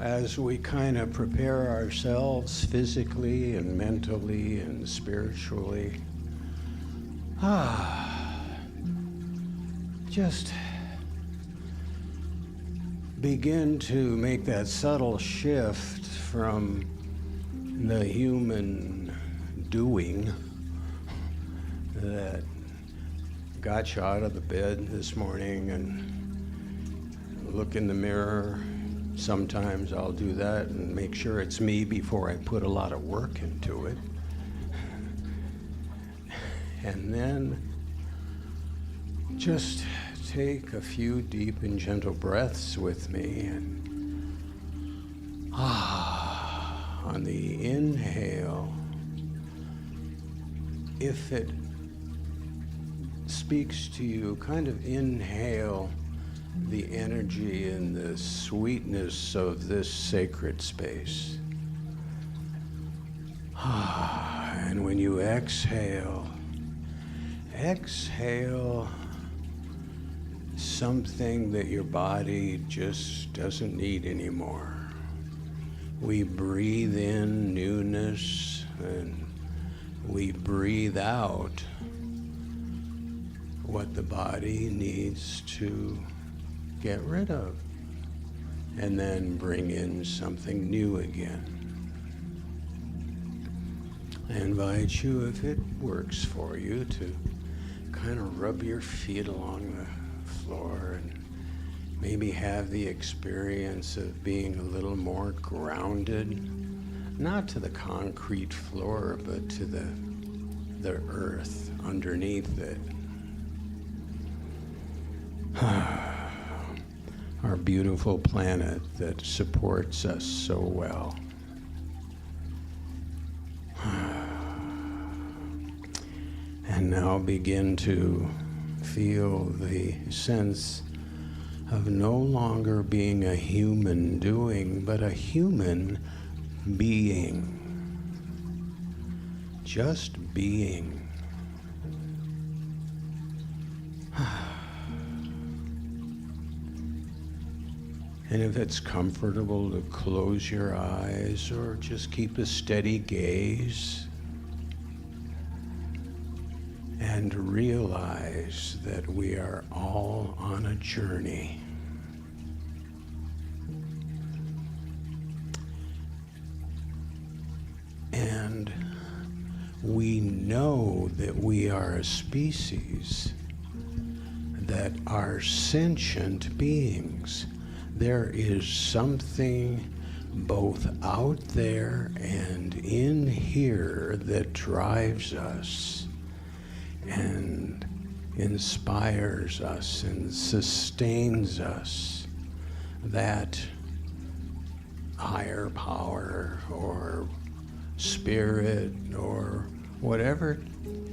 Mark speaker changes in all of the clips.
Speaker 1: as we kind of prepare ourselves physically and mentally and spiritually, just begin to make that subtle shift from the human doing that got you out of the bed this morning and look in the mirror. Sometimes I'll do that and make sure it's me before I put a lot of work into it. And then just take a few deep and gentle breaths with me, and on the inhale, if it speaks to you, kind of inhale the energy and the sweetness of this sacred space. And when you exhale something that your body just doesn't need anymore. We breathe in newness and we breathe out what the body needs to get rid of, and then bring in something new again. I invite you, if it works for you, to kind of rub your feet along the floor and maybe have the experience of being a little more grounded, not to the concrete floor, but to the earth underneath it. Our beautiful planet that supports us so well. And now begin to feel the sense of no longer being a human doing, but a human being. Just being. And if it's comfortable to close your eyes or just keep a steady gaze and realize that we are all on a journey. And we know that we are a species that are sentient beings. There is something both out there and in here that drives us and inspires us and sustains us. That higher power or spirit or whatever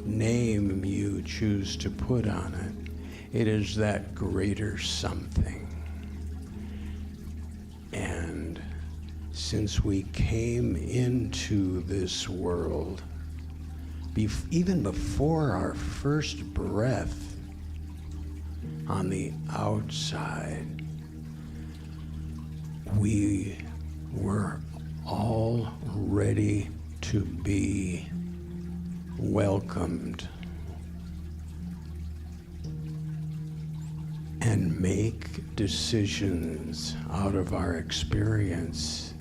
Speaker 1: name you choose to put on it, it is that greater something. And since we came into this world, even before our first breath on the outside, we were all ready to be welcomed and make decisions out of our experience.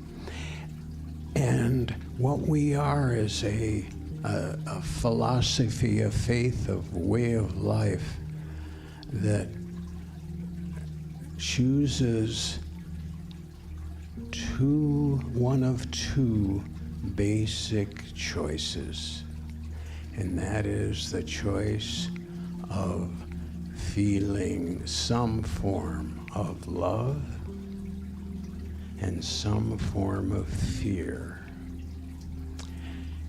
Speaker 1: And what we are is a philosophy, a faith, a way of life that chooses one of two basic choices, and that is the choice of feeling some form of love and some form of fear.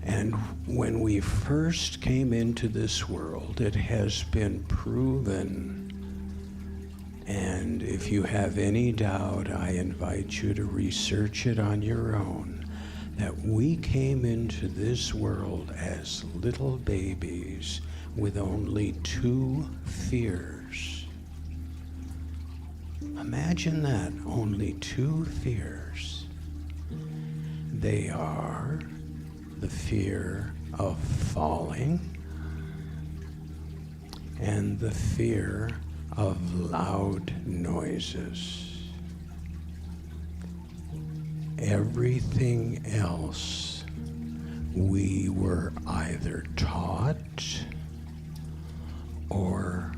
Speaker 1: And when we first came into this world, it has been proven, and if you have any doubt, I invite you to research it on your own, that we came into this world as little babies with only two fears. Imagine that, only two fears. They are the fear of falling and the fear of loud noises. Everything else we were either taught or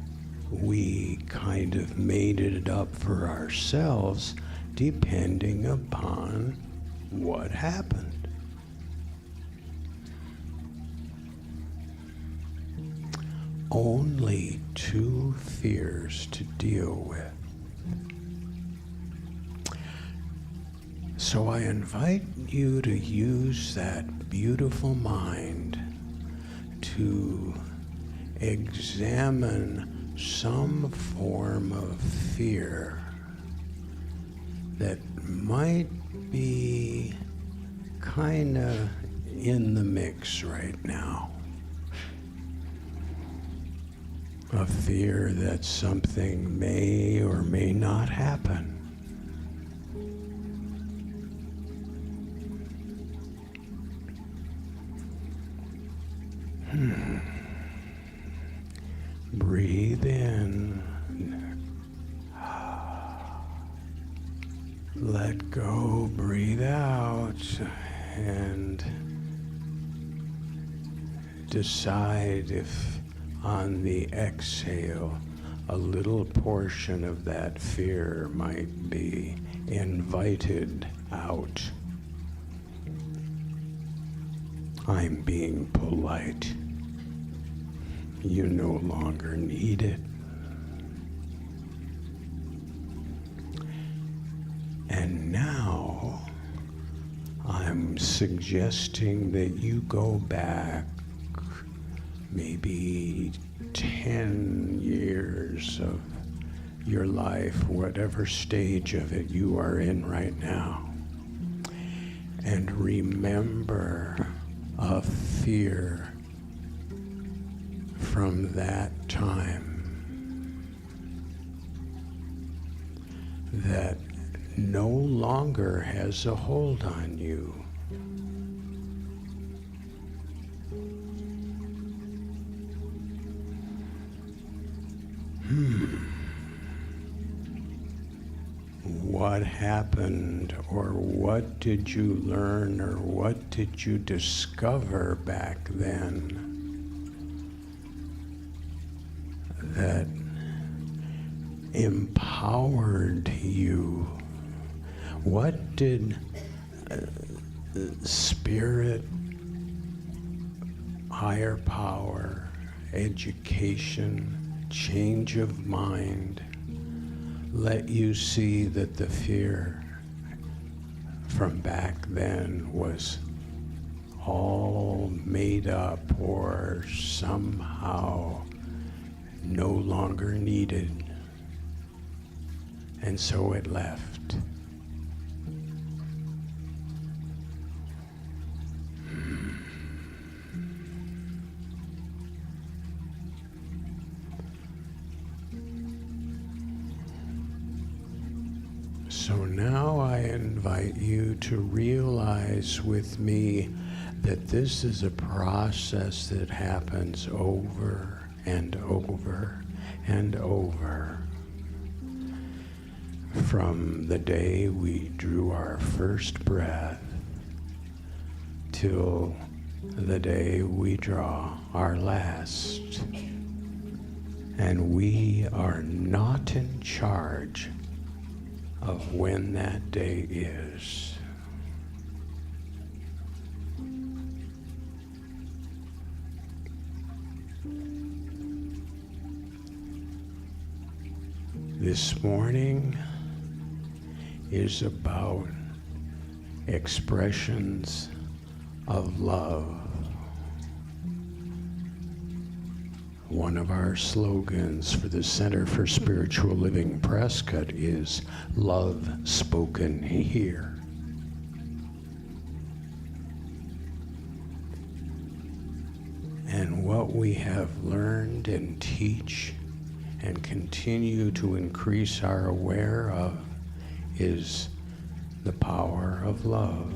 Speaker 1: we kind of made it up for ourselves depending upon what happened. Only two fears to deal with. So I invite you to use that beautiful mind to examine some form of fear that might be kind of in the mix right now. A fear that something may or may not happen. Breathe in. Let go, breathe out, and decide if on the exhale a little portion of that fear might be invited out. I'm being polite. You no longer need it. And now I'm suggesting that you go back maybe 10 years of your life, whatever stage of it you are in right now, and remember a fear from that time that no longer has a hold on you. What happened, or what did you learn, or what did you discover back then that empowered you? What did spirit, higher power, education, change of mind let you see that the fear from back then was all made up or somehow no longer needed, and so it left? So now I invite you to realize with me that this is a process that happens over and over and over. From the day we drew our first breath till the day we draw our last. And we are not in charge of when that day is. This morning is about expressions of love. One of our slogans for the Center for Spiritual Living Prescott is love spoken here. And what we have learned and teach and continue to increase our aware of is the power of love.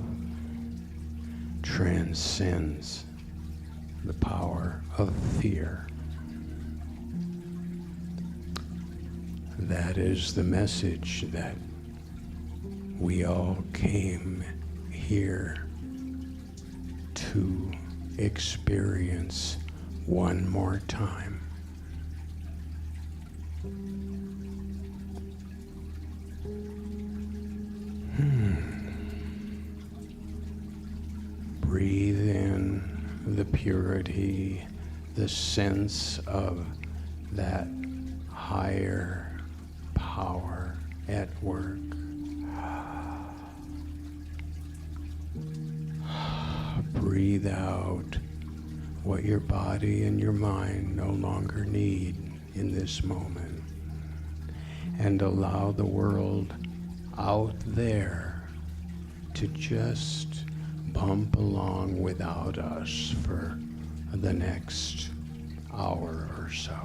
Speaker 1: transcends the power of fear. That is the message that we all came here to experience one more time. Breathe in the purity, the sense of that higher power at work. Breathe out what your body and your mind no longer need in this moment, and allow the world out there to just bump along without us for the next hour or so.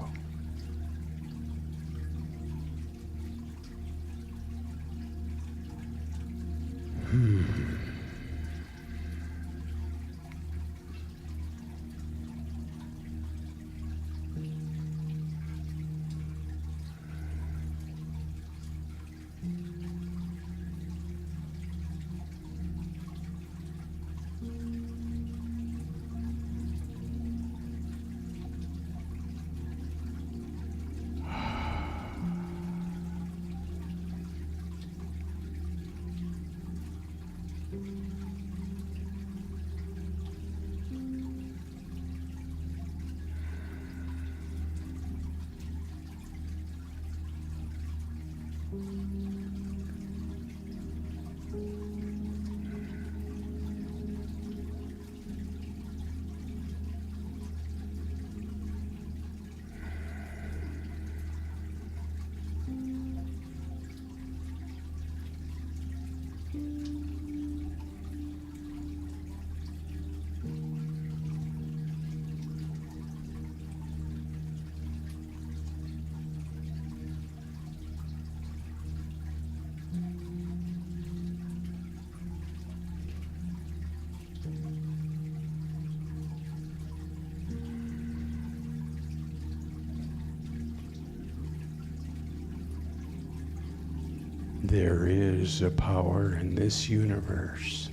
Speaker 1: There is a power in this universe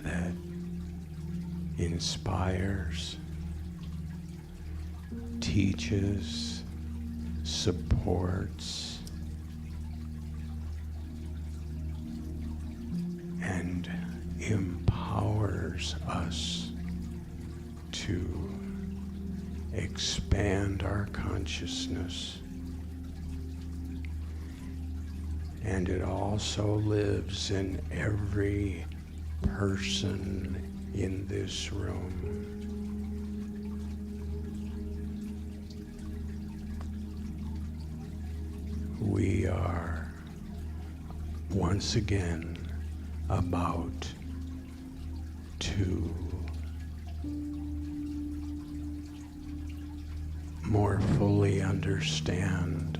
Speaker 1: that inspires, teaches, supports, and empowers us to expand our consciousness. And it also lives in every person in this room. We are once again about to more fully understand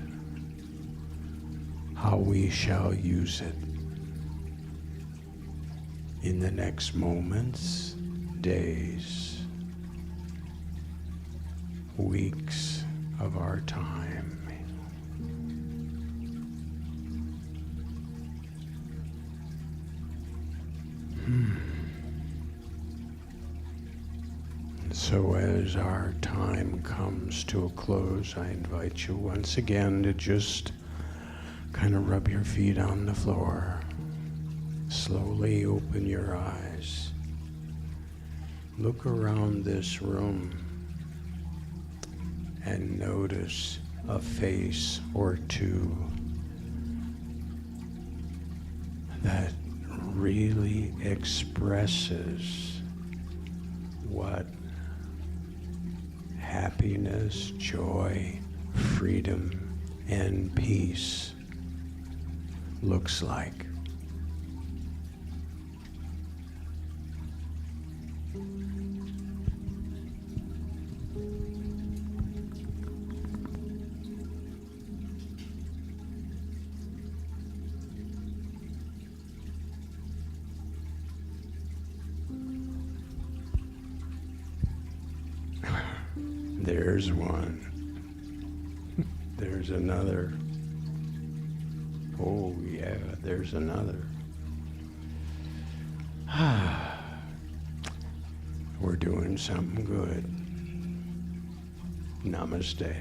Speaker 1: how we shall use it in the next moments, days, weeks of our time. So as our time comes to a close, I invite you once again to just kind of rub your feet on the floor. Slowly open your eyes. Look around this room and notice a face or two that really expresses what happiness, joy, freedom, and peace looks like. There's one. There's another. Oh, yeah, there's another. We're doing something good. Namaste.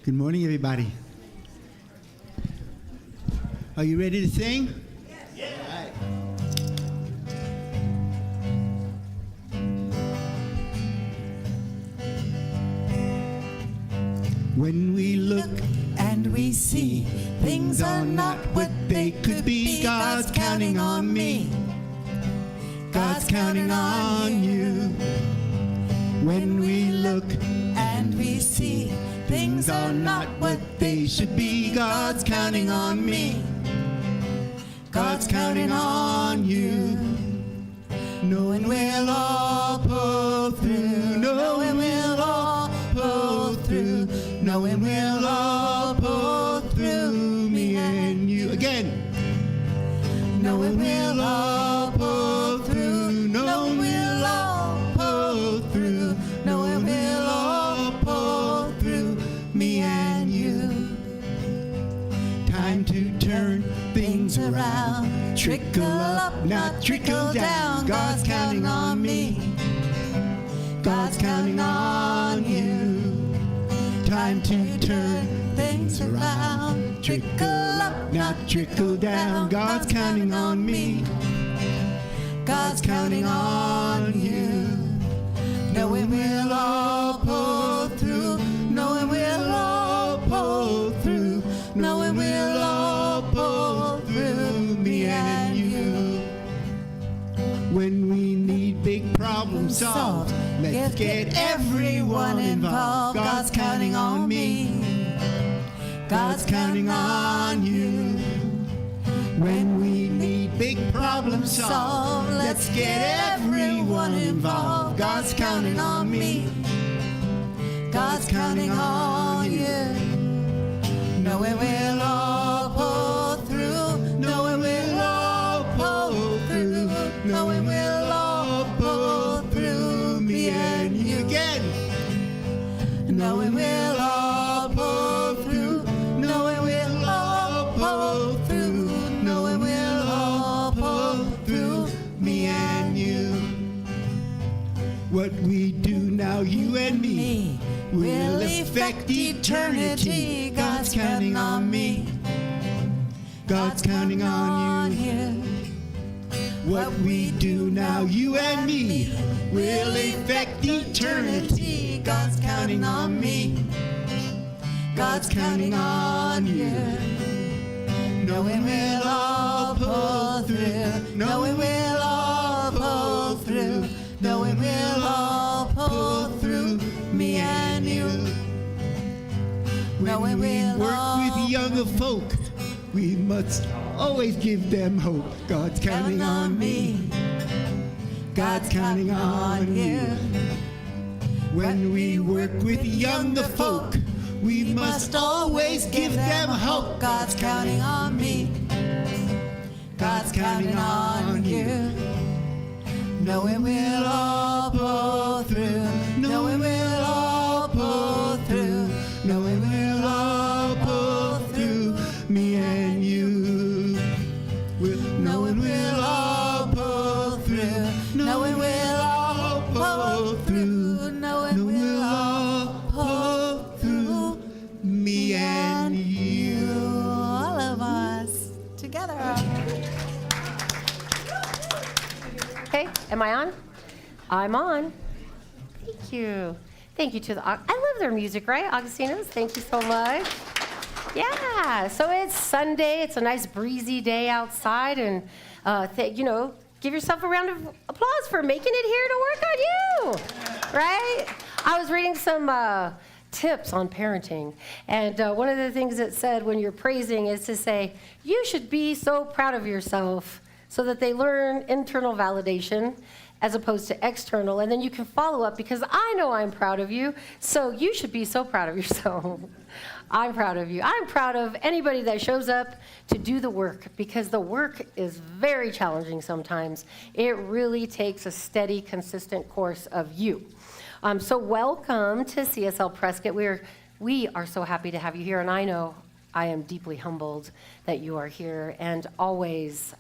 Speaker 2: Good morning, everybody. Are you ready to sing? Yes. All right. When we look
Speaker 3: and we see things are not what they could be, God's counting on me. God's counting on you.
Speaker 2: when we look
Speaker 3: And we see things are not what they should be, God's counting on me. God's counting on you.
Speaker 2: knowing
Speaker 3: We'll all pull through, knowing we'll all pull through, knowing we'll all pull through, me and you.
Speaker 2: Again.
Speaker 3: Knowing we'll all pull through, knowing we'll all pull through, knowing we'll all pull through, me and you.
Speaker 2: Time to turn things around.
Speaker 3: Trickle up, not trickle down. God's counting on me. God's counting on you.
Speaker 2: Time to turn
Speaker 3: Things around. Trickle up,
Speaker 2: not trickle down. God's counting on me.
Speaker 3: God's counting on you. Knowing we'll all pull through, knowing we'll all pull through, knowing we'll all pull through, me and you.
Speaker 2: When we need big problems solved, let's get everyone involved. God's counting on me. God's counting on you. When we need big problems solved, let's get everyone involved. God's counting on me.
Speaker 3: God's counting on you. Knowing we'll all pull through, knowing we'll all pull through, knowing we'll all pull through, me and you.
Speaker 2: Again.
Speaker 3: Knowing we'll all pull through, knowing we'll all pull through, knowing we'll all pull through, me and you.
Speaker 2: What we do now, you and me, will affect eternity. God's counting on me. God's counting on you. What we do now, you and me, will affect eternity. God's counting on me. God's counting on you.
Speaker 3: Knowing we'll all pull through, knowing we'll all pull through, knowing we'll all pull through, me and you.
Speaker 2: When we work with younger folk, we must always give them hope. God's counting on me. God's counting on you. When we work with younger folk, we must always give them hope.
Speaker 3: God's counting on me. God's counting on you. Knowing we'll all pull through, knowing we'll all pull through, knowing we'll all pull through,
Speaker 2: me and you.
Speaker 3: knowing we'll all pull through, knowing we'll all pull through, knowing we'll all pull through,
Speaker 2: me and you.
Speaker 3: all of us together.
Speaker 4: Okay, am I on? I'm on. Thank you. Thank you to the, I love their music, right, Augustino's? Thank you so much. Yeah, so it's Sunday. It's a nice breezy day outside, and give yourself a round of applause for making it here to work on you, right? I was reading some tips on parenting, and one of the things it said when you're praising is to say, you should be so proud of yourself, so that they learn internal validation as opposed to external, and then you can follow up because I know I'm proud of you, so you should be so proud of yourself. I'm proud of you. I'm proud of anybody that shows up to do the work because the work is very challenging sometimes. It really takes a steady, consistent course of you. So welcome to CSL Prescott. We are so happy to have you here, and I know I am deeply humbled that you are here, and always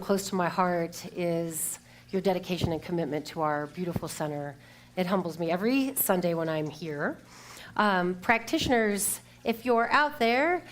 Speaker 4: close to my heart is your dedication and commitment to our beautiful center. It humbles me every Sunday when I'm here. Practitioners, if you're out there,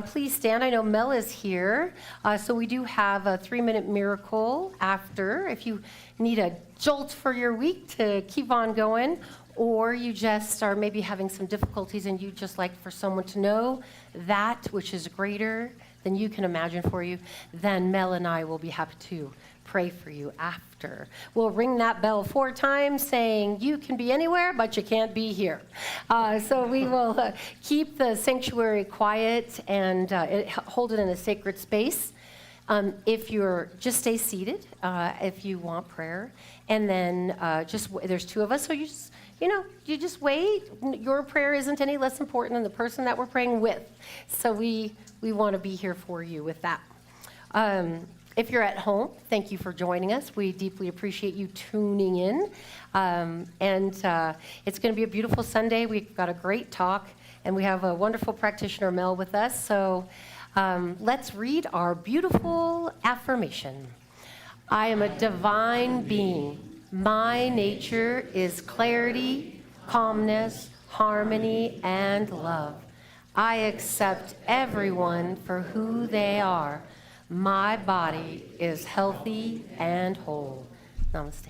Speaker 4: please stand. I know Mel is here. So we do have a 3-minute miracle after. If you need a jolt for your week to keep on going, or you just are maybe having some difficulties and you just like for someone to know that which is greater than you can imagine for you, then Mel and I will be happy to pray for you after. We'll ring that bell 4 times saying you can be anywhere, but you can't be here. So we will keep the sanctuary quiet and hold it in a sacred space. If you're, just stay seated if you want prayer. And then there's 2 of us, so you just wait. Your prayer isn't any less important than the person that we're praying with. So we want to be here for you with that. If you're at home, thank you for joining us. We deeply appreciate you tuning in. And it's going to be a beautiful Sunday. We've got a great talk, and we have a wonderful practitioner, Mel, with us. So let's read our beautiful affirmation. I am a divine being. My nature is clarity, calmness, harmony, and love. I accept everyone for who they are. My body is healthy and whole. Namaste.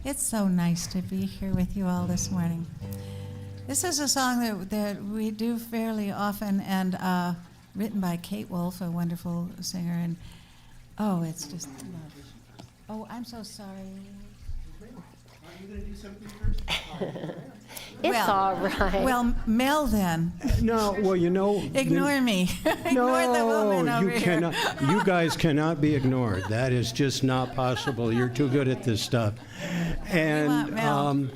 Speaker 3: It's so nice to be here with you all this morning. This is a song that we do fairly often, and written by Kate Wolf, a wonderful singer, and it's just love. Oh, I'm so sorry.
Speaker 2: Are you going to do something first?
Speaker 4: It's all right.
Speaker 3: Well, Mel then.
Speaker 1: No, well,
Speaker 3: Ignore me. Ignore the woman over
Speaker 1: you
Speaker 3: here.
Speaker 1: cannot. You guys cannot be ignored. That is just not possible. You're too good at this stuff. And
Speaker 3: Mel.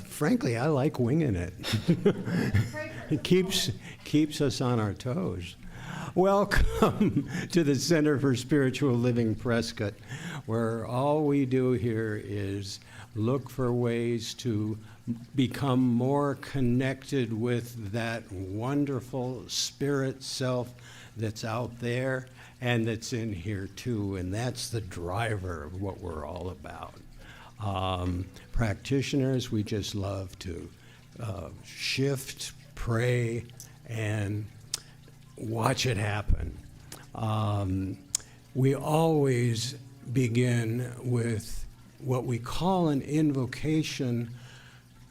Speaker 1: Frankly, I like winging it. It keeps us on our toes. Welcome to the Center for Spiritual Living Prescott, where all we do here is look for ways to become more connected with that wonderful spirit self that's out there and that's in here too, and that's the driver of what we're all about. Practitioners, we just love to shift, pray, and watch it happen. We always begin with what we call an invocation,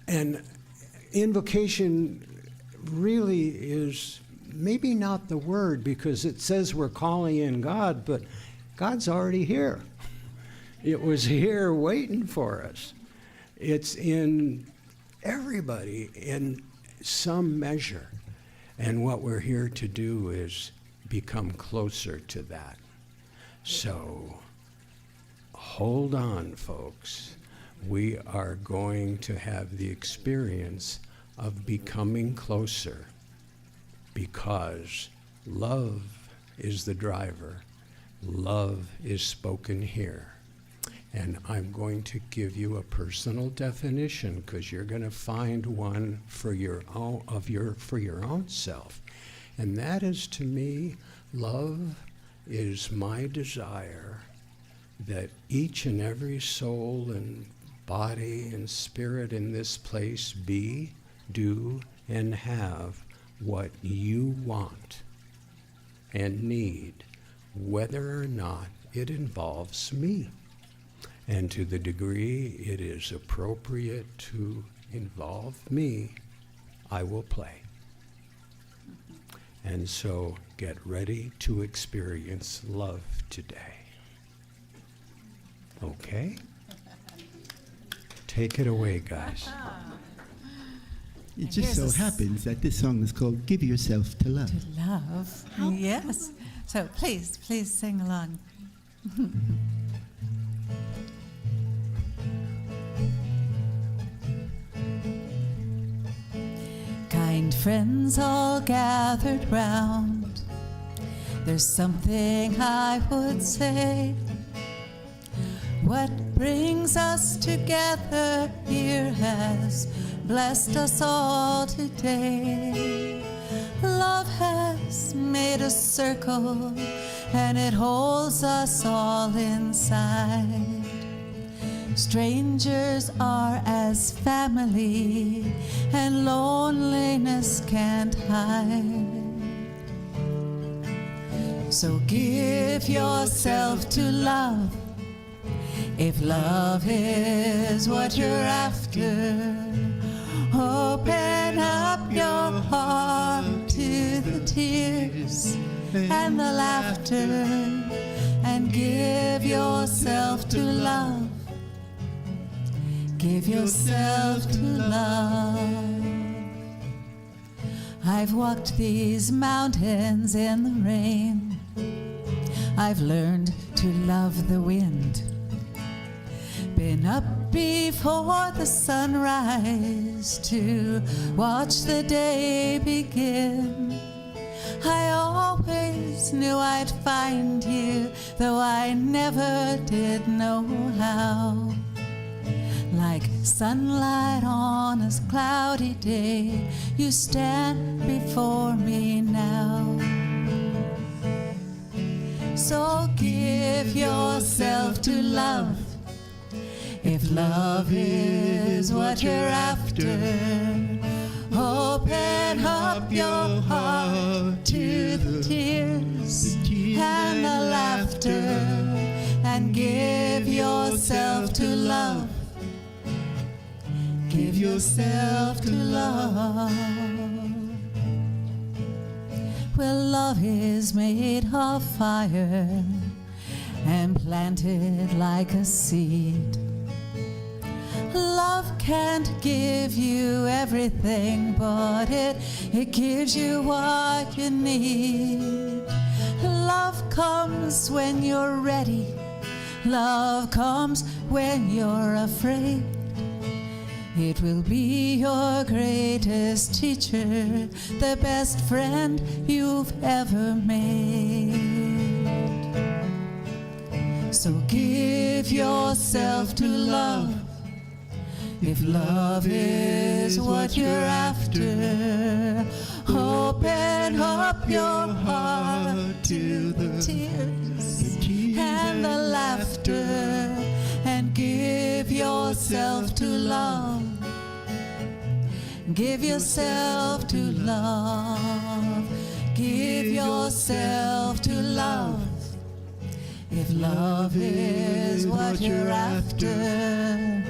Speaker 1: and invocation really is maybe not the word, because it says we're calling in God, but God's already here. It was here waiting for us. It's in everybody in some measure. And what we're here to do is become closer to that. So hold on, folks. We are going to have the experience of becoming closer, because love is the driver. Love is spoken here. And I'm going to give you a personal definition, because you're going to find one for your own self. And that is, to me, love is my desire that each and every soul and body and spirit in this place be, do, and have what you want and need, whether or not it involves me. And to the degree it is appropriate to involve me, I will play. And so get ready to experience love today. Okay? Take it away, guys.
Speaker 2: It just so happens that this song is called Give Yourself to Love.
Speaker 3: To love. Yes. So please sing along. Kind friends all gathered round, there's something I would say. What brings us together here has blessed us all today. Love has made a circle and it holds us all inside. Strangers are as family, and loneliness can't hide. So give yourself to love, if love is what you're after. Open up your heart to the tears and the laughter, and give yourself to love. Give yourself to love. I've walked these mountains in the rain. I've learned to love the wind. Been up before the sunrise to watch the day begin. I always knew I'd find you, though I never did know how. Like sunlight on a cloudy day, you stand before me now. So give yourself to love, if love is what you're after. Open up your heart to the tears and the laughter, and give yourself to love. Give yourself to love. Well, love is made of fire and planted like a seed. Love can't give you everything, but it gives you what you need. Love comes when you're ready. Love comes when you're afraid. It will be your greatest teacher, the best friend you've ever made. So give yourself to love, if love is what you're after. Open up your heart to the tears and the laughter, and give yourself to love. Give yourself to love. Give yourself to love, if love is what you're after.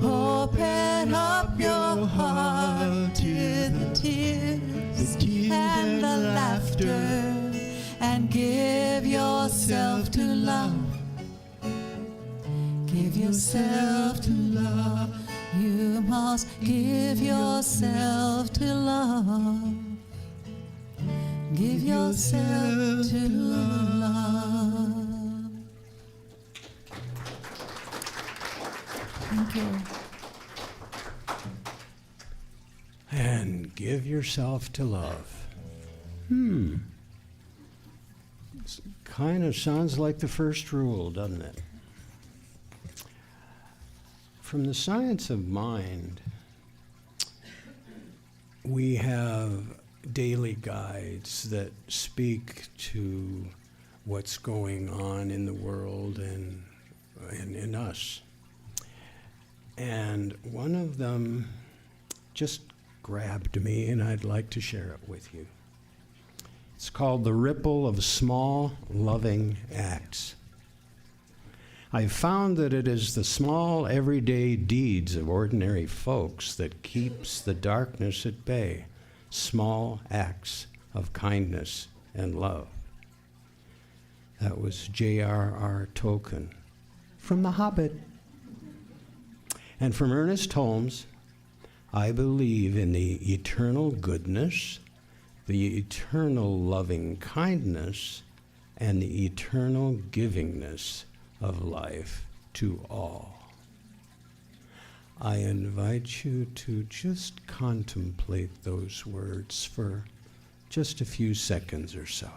Speaker 3: Open up your heart to the tears and the laughter, and give yourself to love. Give yourself to love. You must give yourself to love. Give yourself to love. Thank you.
Speaker 1: And give yourself to love. Kind of sounds like the first rule, doesn't it? From the science of mind, we have daily guides that speak to what's going on in the world and in us. And one of them just grabbed me, and I'd like to share it with you. It's called The Ripple of Small Loving Acts. I've found that it is the small, everyday deeds of ordinary folks that keeps the darkness at bay. Small acts of kindness and love. That was J.R.R. Tolkien from The Hobbit. And from Ernest Holmes, I believe in the eternal goodness, the eternal loving kindness, and the eternal givingness of life to all. I invite you to just contemplate those words for just a few seconds or so.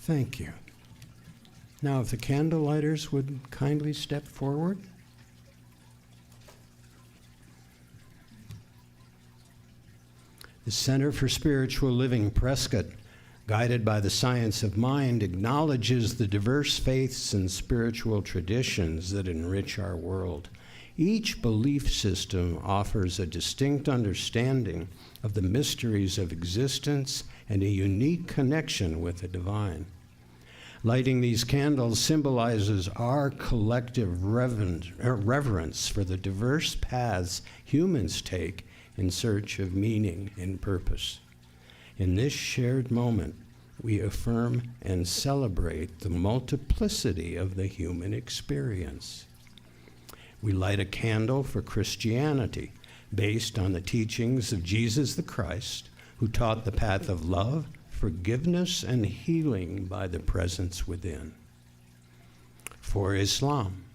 Speaker 1: Thank you. Now, if the candle lighters would kindly step forward. The Center for Spiritual Living Prescott, guided by the science of mind, acknowledges the diverse faiths and spiritual traditions that enrich our world. Each belief system offers a distinct understanding of the mysteries of existence and a unique connection with the divine. Lighting these candles symbolizes our collective reverence for the diverse paths humans take in search of meaning and purpose. In this shared moment, we affirm and celebrate the multiplicity of the human experience. We light a candle for Christianity, based on the teachings of Jesus the Christ, who taught the path of love, forgiveness, and healing by the presence within. For Islam,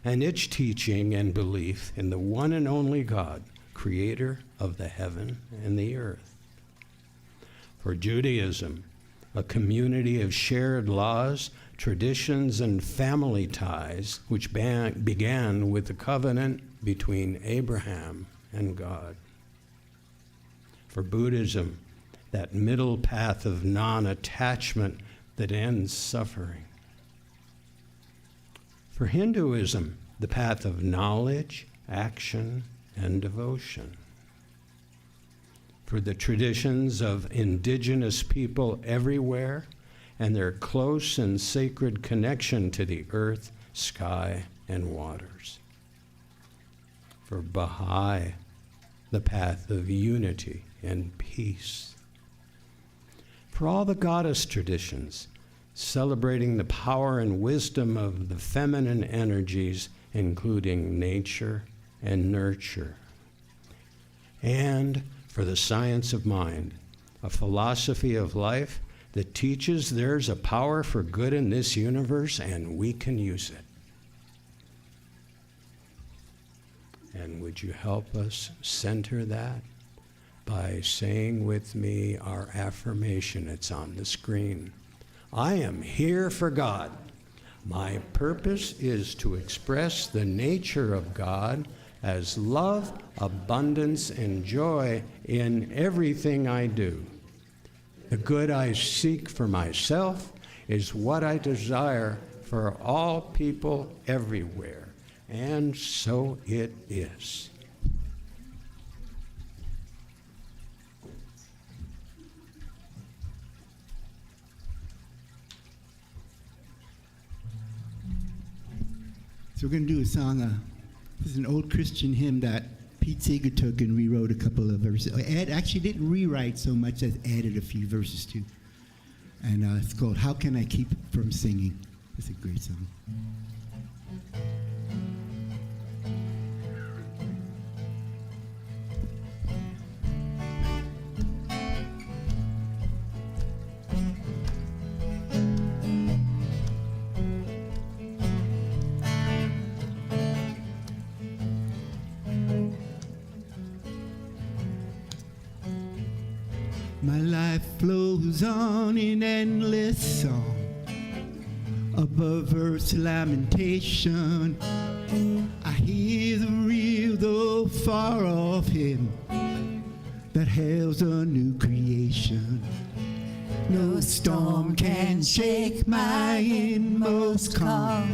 Speaker 1: and its teaching and belief in the one and only God, creator of the heaven and the earth. For Judaism, a community of shared laws, traditions, and family ties, which began with the covenant between Abraham and God. For Buddhism, that middle path of non-attachment that ends suffering. For Hinduism, the path of knowledge, action, and devotion. For the traditions of indigenous people everywhere and their close and sacred connection to the earth, sky, and waters. For Baha'i, the path of unity and peace. For all the goddess traditions, celebrating the power and wisdom of the feminine energies, including nature and nurture. And for the science of mind, a philosophy of life that teaches there's a power for good in this universe and we can use it. And would you help us center that by saying with me our affirmation? It's on the screen. I am here for God. My purpose is to express the nature of God as love, abundance, and joy in everything I do. The good I seek for myself is what I desire for all people everywhere. And so it is.
Speaker 2: So we're going to do a song. This is an old Christian hymn that Pete Seeger took and rewrote a couple of verses. Actually didn't rewrite so much as added a few verses to. And it's called How Can I Keep From Singing? It's a great song. My life flows on in endless song, above earth's lamentation. I hear the real, though far off hymn that hails a new creation. No storm can shake my inmost calm,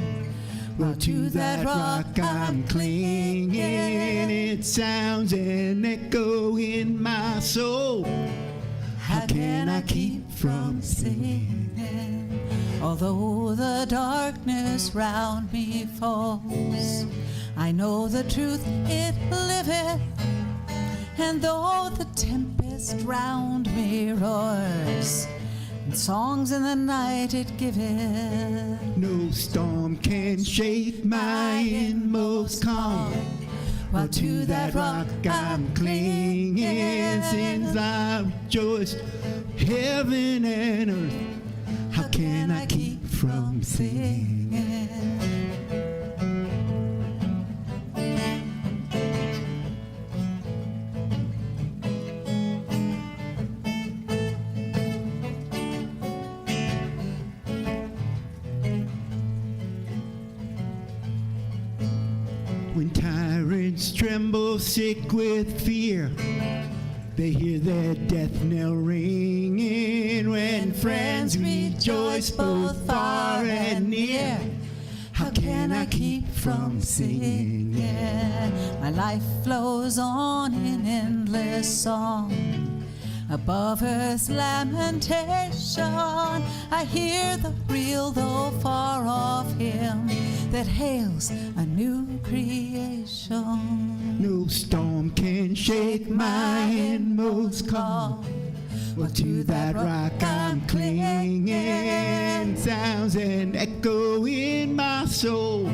Speaker 2: while to that rock I'm clinging. It sounds an echo in my soul. How can I keep from singing?
Speaker 3: Although the darkness round me falls, I know the truth, it liveth. And though the tempest round me roars, and songs in the night it giveth,
Speaker 2: no storm can shake my inmost calm, while to that rock I'm clinging. Since I rejoice, heaven and earth, how can I keep from singing? tremble sick with fear. They hear their death knell ringing when friends rejoice both far and near. How can I keep from singing?
Speaker 3: My life flows on in endless song. Above earth's lamentation, I hear the real though far off hymn that hails a new creation.
Speaker 2: No storm can shake my inmost calm. Well, to that rock I'm clinging. Sounds an echo in my soul.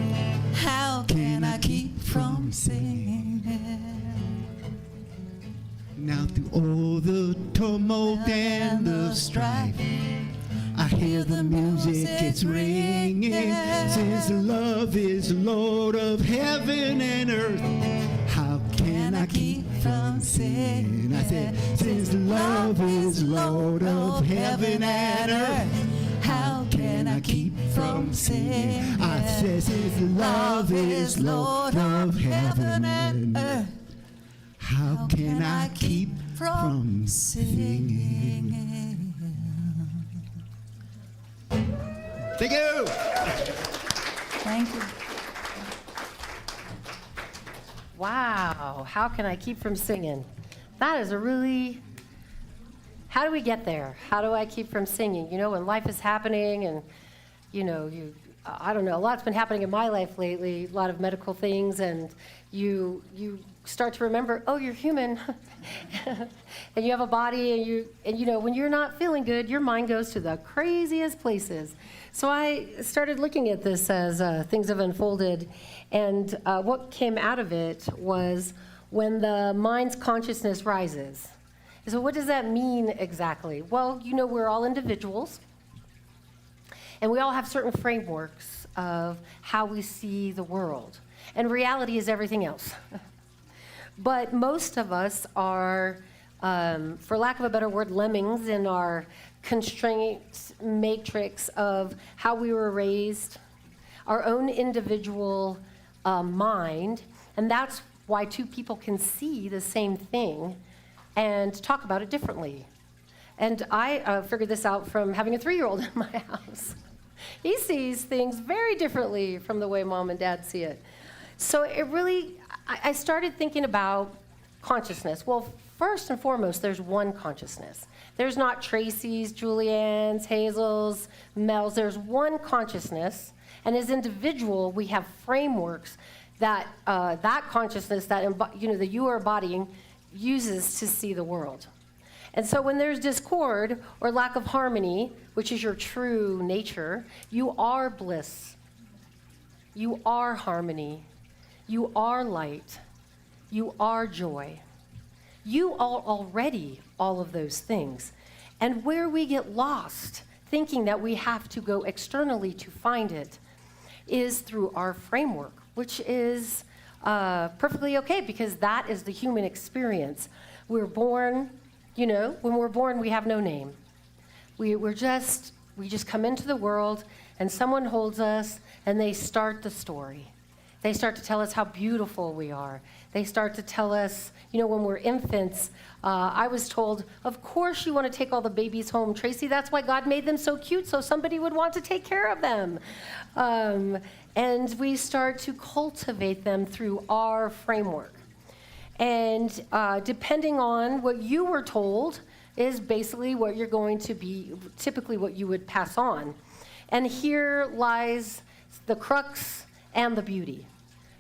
Speaker 3: How can I keep from singing?
Speaker 2: Now through all the tumult and the strife, I hear the music, it's ringing. Since love is Lord of heaven and earth, how can I keep from singing? I said, since love is Lord of heaven and earth, how can I keep from singing? I said, since love is Lord of heaven and earth, how can I keep from singing? Thank you.
Speaker 3: Thank you.
Speaker 4: Wow, how can I keep from singing? That is a really, how do we get there? How do I keep from singing? You know, when life is happening and, I don't know, a lot's been happening in my life lately, a lot of medical things, and you start to remember, oh, you're human, and you have a body, and when you're not feeling good, your mind goes to the craziest places. So I started looking at this as things have unfolded, and what came out of it was when the mind's consciousness rises. So what does that mean exactly? Well, we're all individuals, and we all have certain frameworks of how we see the world, and reality is everything else. But most of us are, for lack of a better word, lemmings in our constraint matrix of how we were raised, our own individual mind, and that's why two people can see the same thing and talk about it differently. And I figured this out from having a 3-year-old in my house. He sees things very differently from the way mom and dad see it. So I started thinking about consciousness. Well, first and foremost, there's one consciousness. There's not Tracy's, Julianne's, Hazel's, Mel's. There's one consciousness, and as individual, we have frameworks that that consciousness that you are embodying uses to see the world. And so when there's discord or lack of harmony, which is your true nature, you are bliss. You are harmony. You are light. You are joy. You are already all of those things. And where we get lost, thinking that we have to go externally to find it, is through our framework, which is perfectly okay because that is the human experience. We're born, when we're born, we have no name. We just come into the world and someone holds us and they start the story. They start to tell us how beautiful we are. They start to tell us, when we're infants, I was told, of course you want to take all the babies home, Tracy. That's why God made them so cute, so somebody would want to take care of them. And we start to cultivate them through our framework. And depending on what you were told is basically what you're going to be, typically what you would pass on. And here lies the crux and the beauty.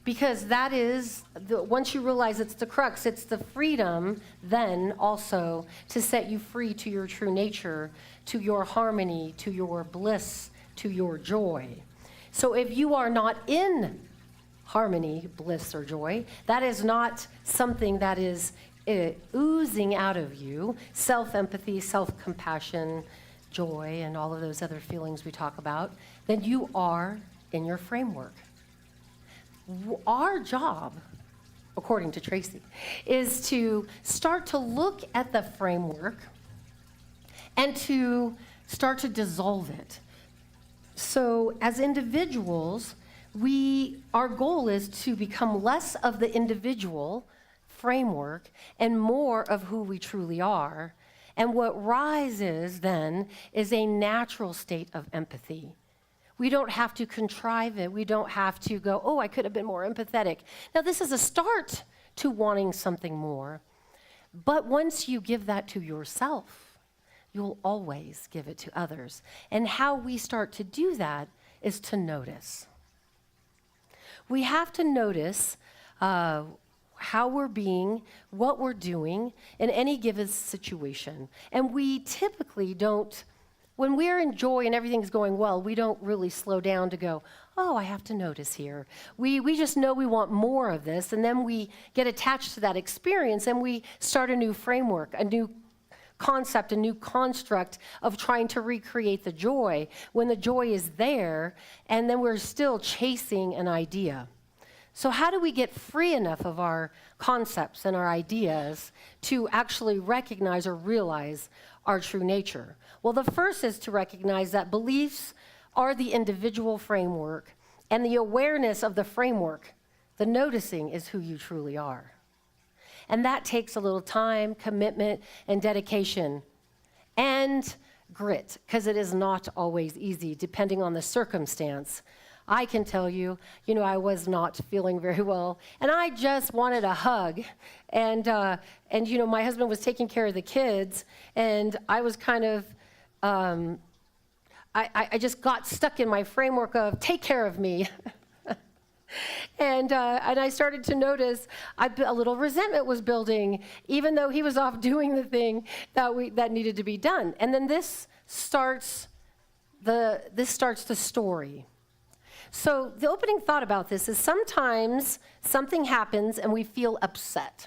Speaker 4: Because that is, once you realize it's the crux, it's the freedom then also to set you free to your true nature, to your harmony, to your bliss, to your joy. So if you are not in harmony, bliss, or joy, that is not something that is oozing out of you, self-empathy, self-compassion, joy, and all of those other feelings we talk about, then you are in your framework. Our job, according to Tracy, is to start to look at the framework and to start to dissolve it. So as individuals, our goal is to become less of the individual framework and more of who we truly are. And what rises then is a natural state of empathy. We don't have to contrive it. We don't have to go, oh, I could have been more empathetic. Now, this is a start to wanting something more. But once you give that to yourself, you'll always give it to others. And how we start to do that is to notice. We have to notice how we're being, what we're doing in any given situation. And we typically don't, when we're in joy and everything's going well, we don't really slow down to go, oh, I have to notice here. We just know we want more of this, and then we get attached to that experience, and we start a new framework, a new concept, a new construct of trying to recreate the joy when the joy is there, and then we're still chasing an idea. So how do we get free enough of our concepts and our ideas to actually recognize or realize our true nature? Well, the first is to recognize that beliefs are the individual framework, and the awareness of the framework, the noticing, is who you truly are. And that takes a little time, commitment, and dedication, and grit, because it is not always easy, depending on the circumstance. I can tell you, I was not feeling very well, and I just wanted a hug. And my husband was taking care of the kids, and I was kind of, I just got stuck in my framework of take care of me. And I started to notice a little resentment was building, even though he was off doing the thing that needed to be done. And then this starts the story. So the opening thought about this is sometimes something happens and we feel upset,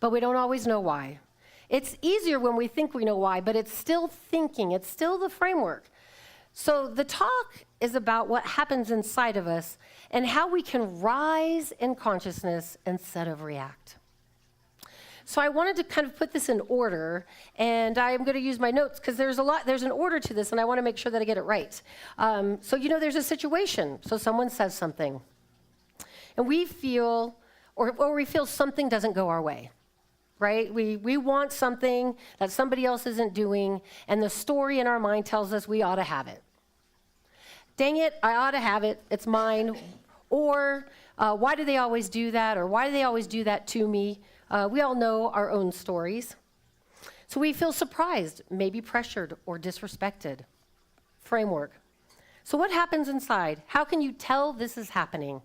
Speaker 4: but we don't always know why. It's easier when we think we know why, but it's still thinking. It's still the framework. So the talk is about what happens inside of us and how we can rise in consciousness instead of react. So I wanted to kind of put this in order, and I'm going to use my notes because there's an order to this, and I want to make sure that I get it right. So there's a situation. So someone says something, and we feel, or we feel something doesn't go our way, right? We want something that somebody else isn't doing, and the story in our mind tells us we ought to have it. Dang it, I ought to have it, it's mine. Or why do they always do that? Or why do they always do that to me? We all know our own stories. So we feel surprised, maybe pressured or disrespected. Framework. So what happens inside? How can you tell this is happening?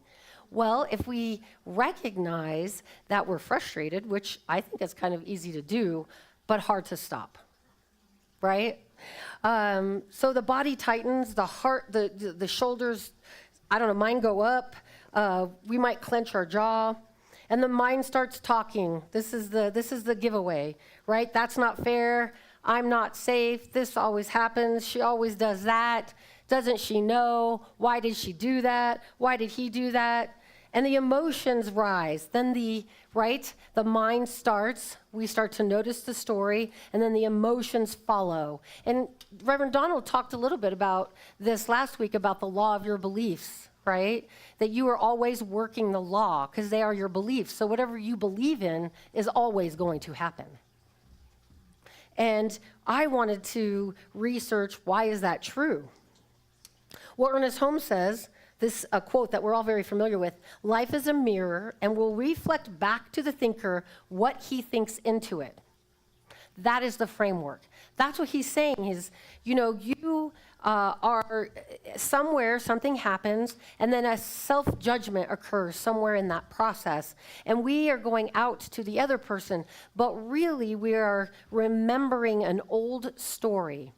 Speaker 4: Well, if we recognize that we're frustrated, which I think is kind of easy to do, but hard to stop, right? So the body tightens, the heart, the shoulders, mine go up. We might clench our jaw. And the mind starts talking. This is the giveaway, right? That's not fair. I'm not safe. This always happens. She always does that. Doesn't she know? Why did she do that? Why did he do that? And the emotions rise. Then the mind starts. We start to notice the story, and then the emotions follow. And Reverend Donald talked a little bit about this last week about the law of your beliefs. Right? That you are always working the law because they are your beliefs. So whatever you believe in is always going to happen. And I wanted to research, why is that true? Well, Ernest Holmes says, a quote that we're all very familiar with, life is a mirror and will reflect back to the thinker what he thinks into it. That is the framework. That's what he's saying is, you are somewhere, something happens, and then a self-judgment occurs somewhere in that process. And we are going out to the other person, but really we are remembering an old story.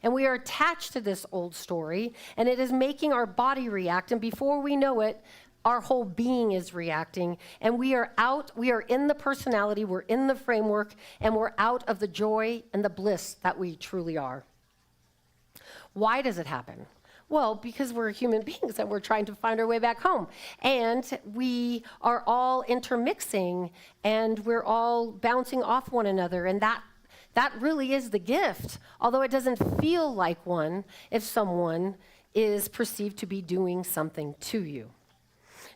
Speaker 4: And we are attached to this old story, and it is making our body react. And before we know it, our whole being is reacting, and we are in the personality, we're in the framework, and we're out of the joy and the bliss that we truly are. Why does it happen? Well, because we're human beings and we're trying to find our way back home. And we are all intermixing, and we're all bouncing off one another, and that really is the gift, although it doesn't feel like one if someone is perceived to be doing something to you.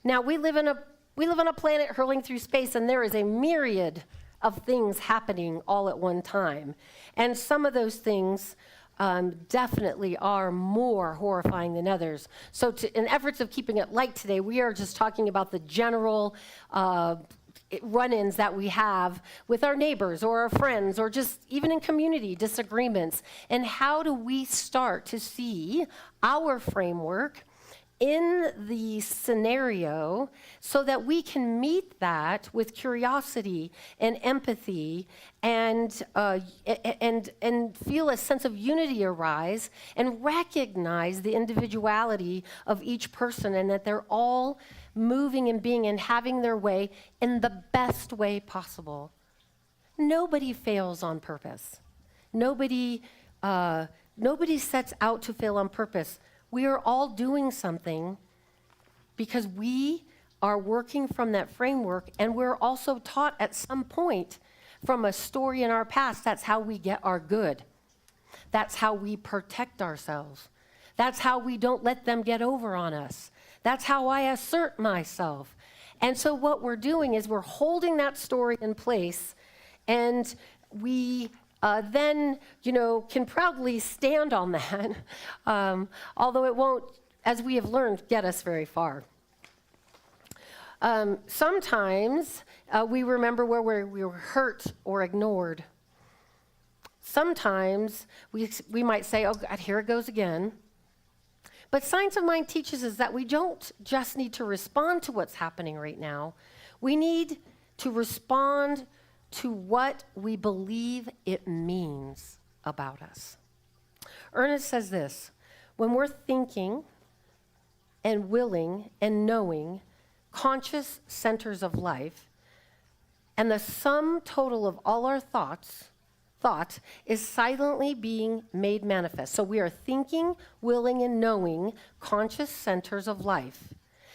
Speaker 4: Now, we live in a planet hurling through space, and there is a myriad of things happening all at one time. And some of those things definitely are more horrifying than others. So in efforts of keeping it light today, we are just talking about the general run-ins that we have with our neighbors or our friends or just even in community disagreements. And how do we start to see our framework in the scenario so that we can meet that with curiosity and empathy and feel a sense of unity arise and recognize the individuality of each person and that they're all moving and being and having their way in the best way possible. Nobody fails on purpose. Nobody sets out to fail on purpose. We are all doing something because we are working from that framework, and we're also taught at some point from a story in our past, that's how we get our good. That's how we protect ourselves. That's how we don't let them get over on us. That's how I assert myself. And so what we're doing is we're holding that story in place, and we then, can proudly stand on that, although it won't, as we have learned, get us very far. Sometimes we remember where we were hurt or ignored. Sometimes we might say, oh God, here it goes again. But Science of Mind teaches us that we don't just need to respond to what's happening right now. We need to respond to what we believe it means about us. Ernest says this: when we're thinking and willing and knowing conscious centers of life, and the sum total of all our thought is silently being made manifest. So we are thinking, willing, and knowing conscious centers of life.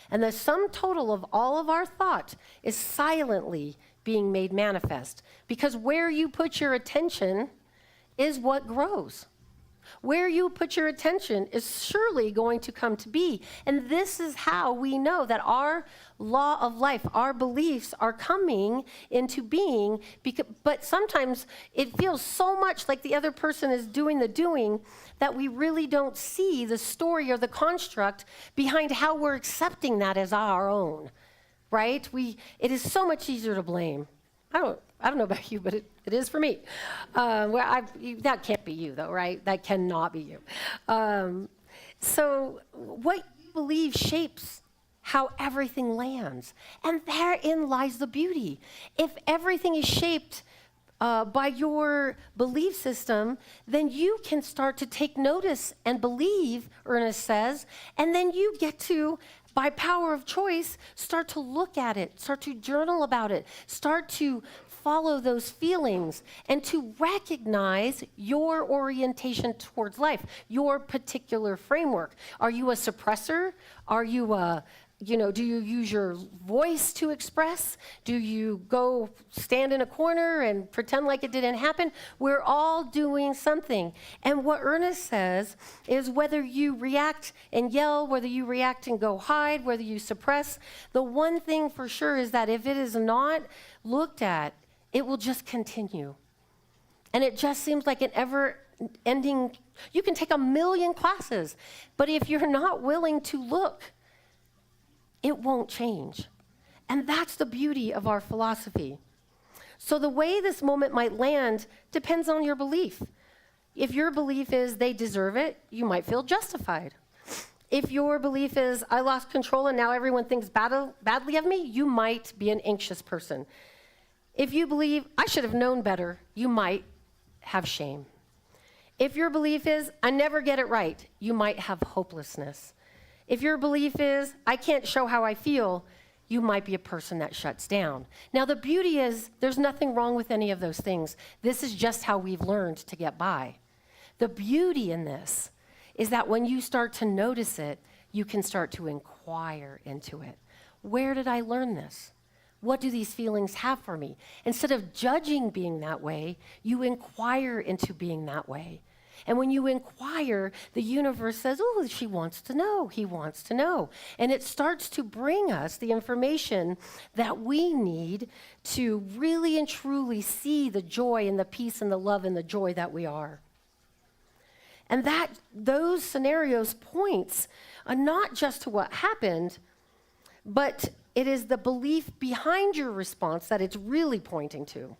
Speaker 4: And the sum total of all of our thought is silently being made manifest. Because where you put your attention is what grows. Where you put your attention is surely going to come to be. And this is how we know that our law of life, our beliefs are coming into being. But sometimes it feels so much like the other person is doing the doing that we really don't see the story or the construct behind how we're accepting that as our own, right? It is so much easier to blame. I don't know about you, but it is for me. That can't be you, though, right? That cannot be you. So what you believe shapes how everything lands. And therein lies the beauty. If everything is shaped by your belief system, then you can start to take notice and believe, Ernest says, and then you get to, by power of choice, start to look at it, start to journal about it, start to follow those feelings, and to recognize your orientation towards life, your particular framework. Are you a suppressor? Are you do you use your voice to express? Do you go stand in a corner and pretend like it didn't happen? We're all doing something. And what Ernest says is whether you react and yell, whether you react and go hide, whether you suppress, the one thing for sure is that if it is not looked at, it will just continue. And it just seems like an ever-ending, you can take 1,000,000 classes, but if you're not willing to look, it won't change. And that's the beauty of our philosophy. So the way this moment might land depends on your belief. If your belief is they deserve it, you might feel justified. If your belief is I lost control and now everyone thinks badly of me, you might be an anxious person. If you believe I should have known better, you might have shame. If your belief is I never get it right, you might have hopelessness. If your belief is, I can't show how I feel, you might be a person that shuts down. Now, the beauty is there's nothing wrong with any of those things. This is just how we've learned to get by. The beauty in this is that when you start to notice it, you can start to inquire into it. Where did I learn this? What do these feelings have for me? Instead of judging being that way, you inquire into being that way. And when you inquire, the universe says, oh, she wants to know, he wants to know. And it starts to bring us the information that we need to really and truly see the joy and the peace and the love and the joy that we are. And that those scenarios points not just to what happened, but it is the belief behind your response that it's really pointing to.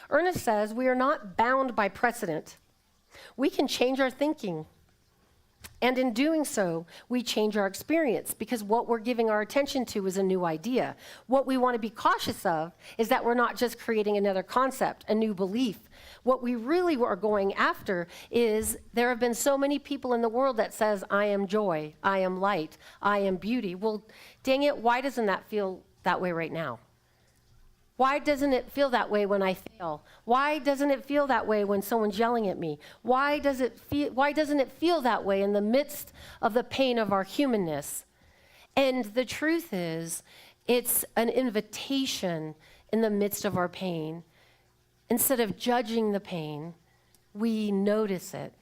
Speaker 4: Ernest says we are not bound by precedent. We can change our thinking. And in doing so, we change our experience because what we're giving our attention to is a new idea. What we want to be cautious of is that we're not just creating another concept, a new belief. What we really are going after is there have been so many people in the world that says, I am joy, I am light, I am beauty. Well, dang it, why doesn't that feel that way right now? Why doesn't it feel that way when I fail? Why doesn't it feel that way when someone's yelling at me? Why doesn't it feel that way in the midst of the pain of our humanness? And the truth is, it's an invitation in the midst of our pain. Instead of judging the pain, we notice it.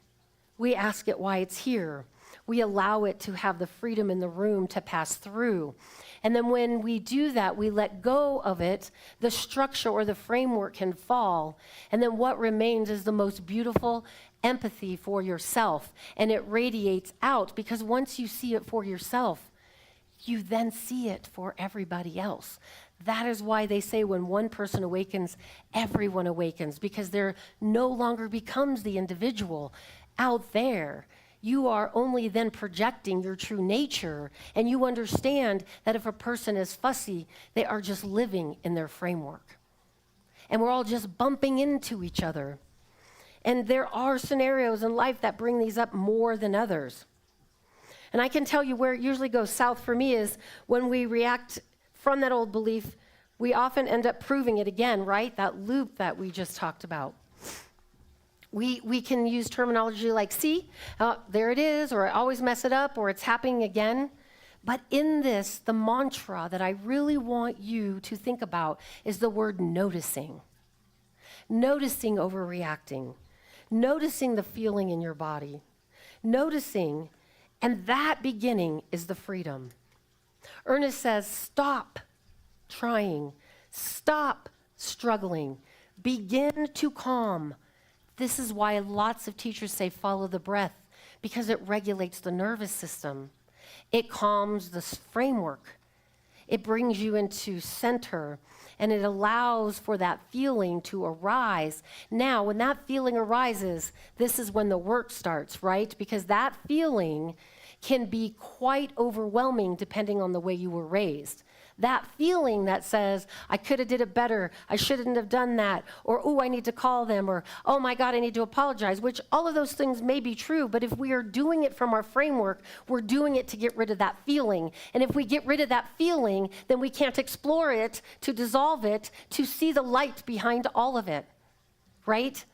Speaker 4: We ask it why it's here. We allow it to have the freedom in the room to pass through. And then when we do that, we let go of it, the structure or the framework can fall. And then what remains is the most beautiful empathy for yourself. And it radiates out because once you see it for yourself, you then see it for everybody else. That is why they say when one person awakens, everyone awakens, because there no longer becomes the individual out there. You are only then projecting your true nature, and you understand that if a person is fussy, they are just living in their framework. And we're all just bumping into each other. And there are scenarios in life that bring these up more than others. And I can tell you where it usually goes south for me is when we react from that old belief, we often end up proving it again, right? That loop that we just talked about. We can use terminology like, see, there it is, or I always mess it up, or it's happening again. But in this, the mantra that I really want you to think about is the word noticing. Noticing overreacting. Noticing the feeling in your body. Noticing, and that beginning is the freedom. Ernest says, stop trying. Stop struggling. Begin to calm. This is why lots of teachers say follow the breath, because it regulates the nervous system. It calms the framework. It brings you into center, and it allows for that feeling to arise. Now, when that feeling arises, this is when the work starts, right? Because that feeling can be quite overwhelming depending on the way you were raised. That feeling that says, I could have did it better, I shouldn't have done that, or, oh, I need to call them, or, oh my God, I need to apologize, which all of those things may be true, but if we are doing it from our framework, we're doing it to get rid of that feeling. And if we get rid of that feeling, then we can't explore it, to dissolve it, to see the light behind all of it, right?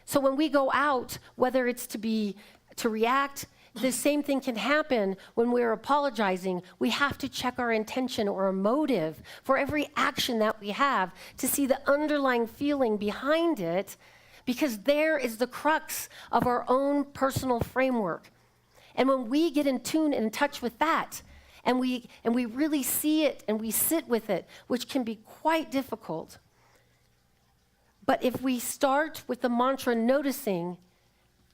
Speaker 4: So when we go out, whether it's to react, the same thing can happen when we're apologizing. We have to check our intention or a motive for every action that we have to see the underlying feeling behind it, because there is the crux of our own personal framework. And when we get in tune and in touch with that, and we really see it and we sit with it, which can be quite difficult. But if we start with the mantra noticing,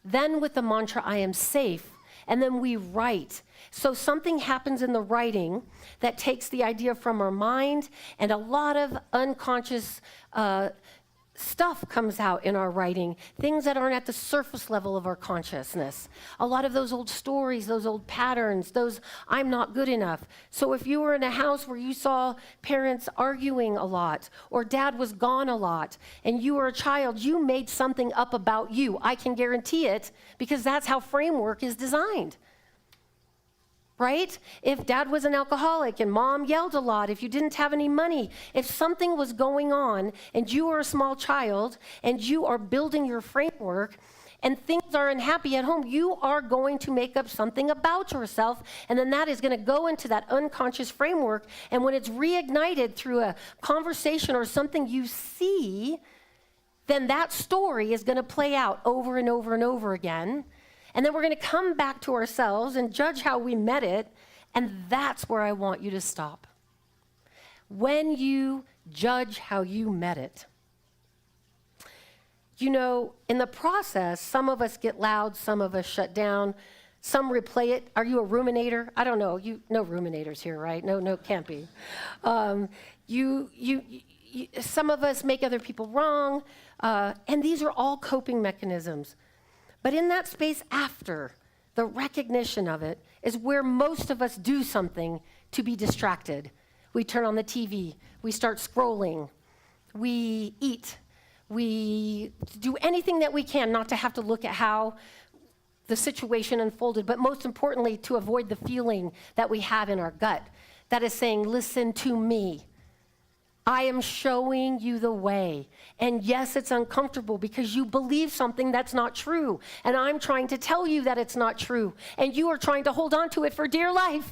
Speaker 4: then with the mantra I am safe, and then we write. So something happens in the writing that takes the idea from our mind, and a lot of unconscious stuff comes out in our writing, things that aren't at the surface level of our consciousness. A lot of those old stories, those old patterns, those I'm not good enough. So if you were in a house where you saw parents arguing a lot, or dad was gone a lot, and you were a child, you made something up about you. I can guarantee it, because that's how framework is designed. Right? If dad was an alcoholic and mom yelled a lot, if you didn't have any money, if something was going on and you were a small child and you are building your framework and things are unhappy at home, you are going to make up something about yourself, and then that is going to go into that unconscious framework, and when it's reignited through a conversation or something you see, then that story is going to play out over and over and over again. And then we're going to come back to ourselves and judge how we met it. And that's where I want you to stop. When you judge how you met it. You know, in the process, some of us get loud, some of us shut down, some replay it. Are you a ruminator? I don't know. No ruminators here, right? No, can't be. Some of us make other people wrong, and these are all coping mechanisms. But in that space after, the recognition of it is where most of us do something to be distracted. We turn on the TV, we start scrolling, we eat, we do anything that we can not to have to look at how the situation unfolded, but most importantly, to avoid the feeling that we have in our gut that is saying, listen to me. I am showing you the way. And yes, it's uncomfortable because you believe something that's not true. And I'm trying to tell you that it's not true. And you are trying to hold on to it for dear life,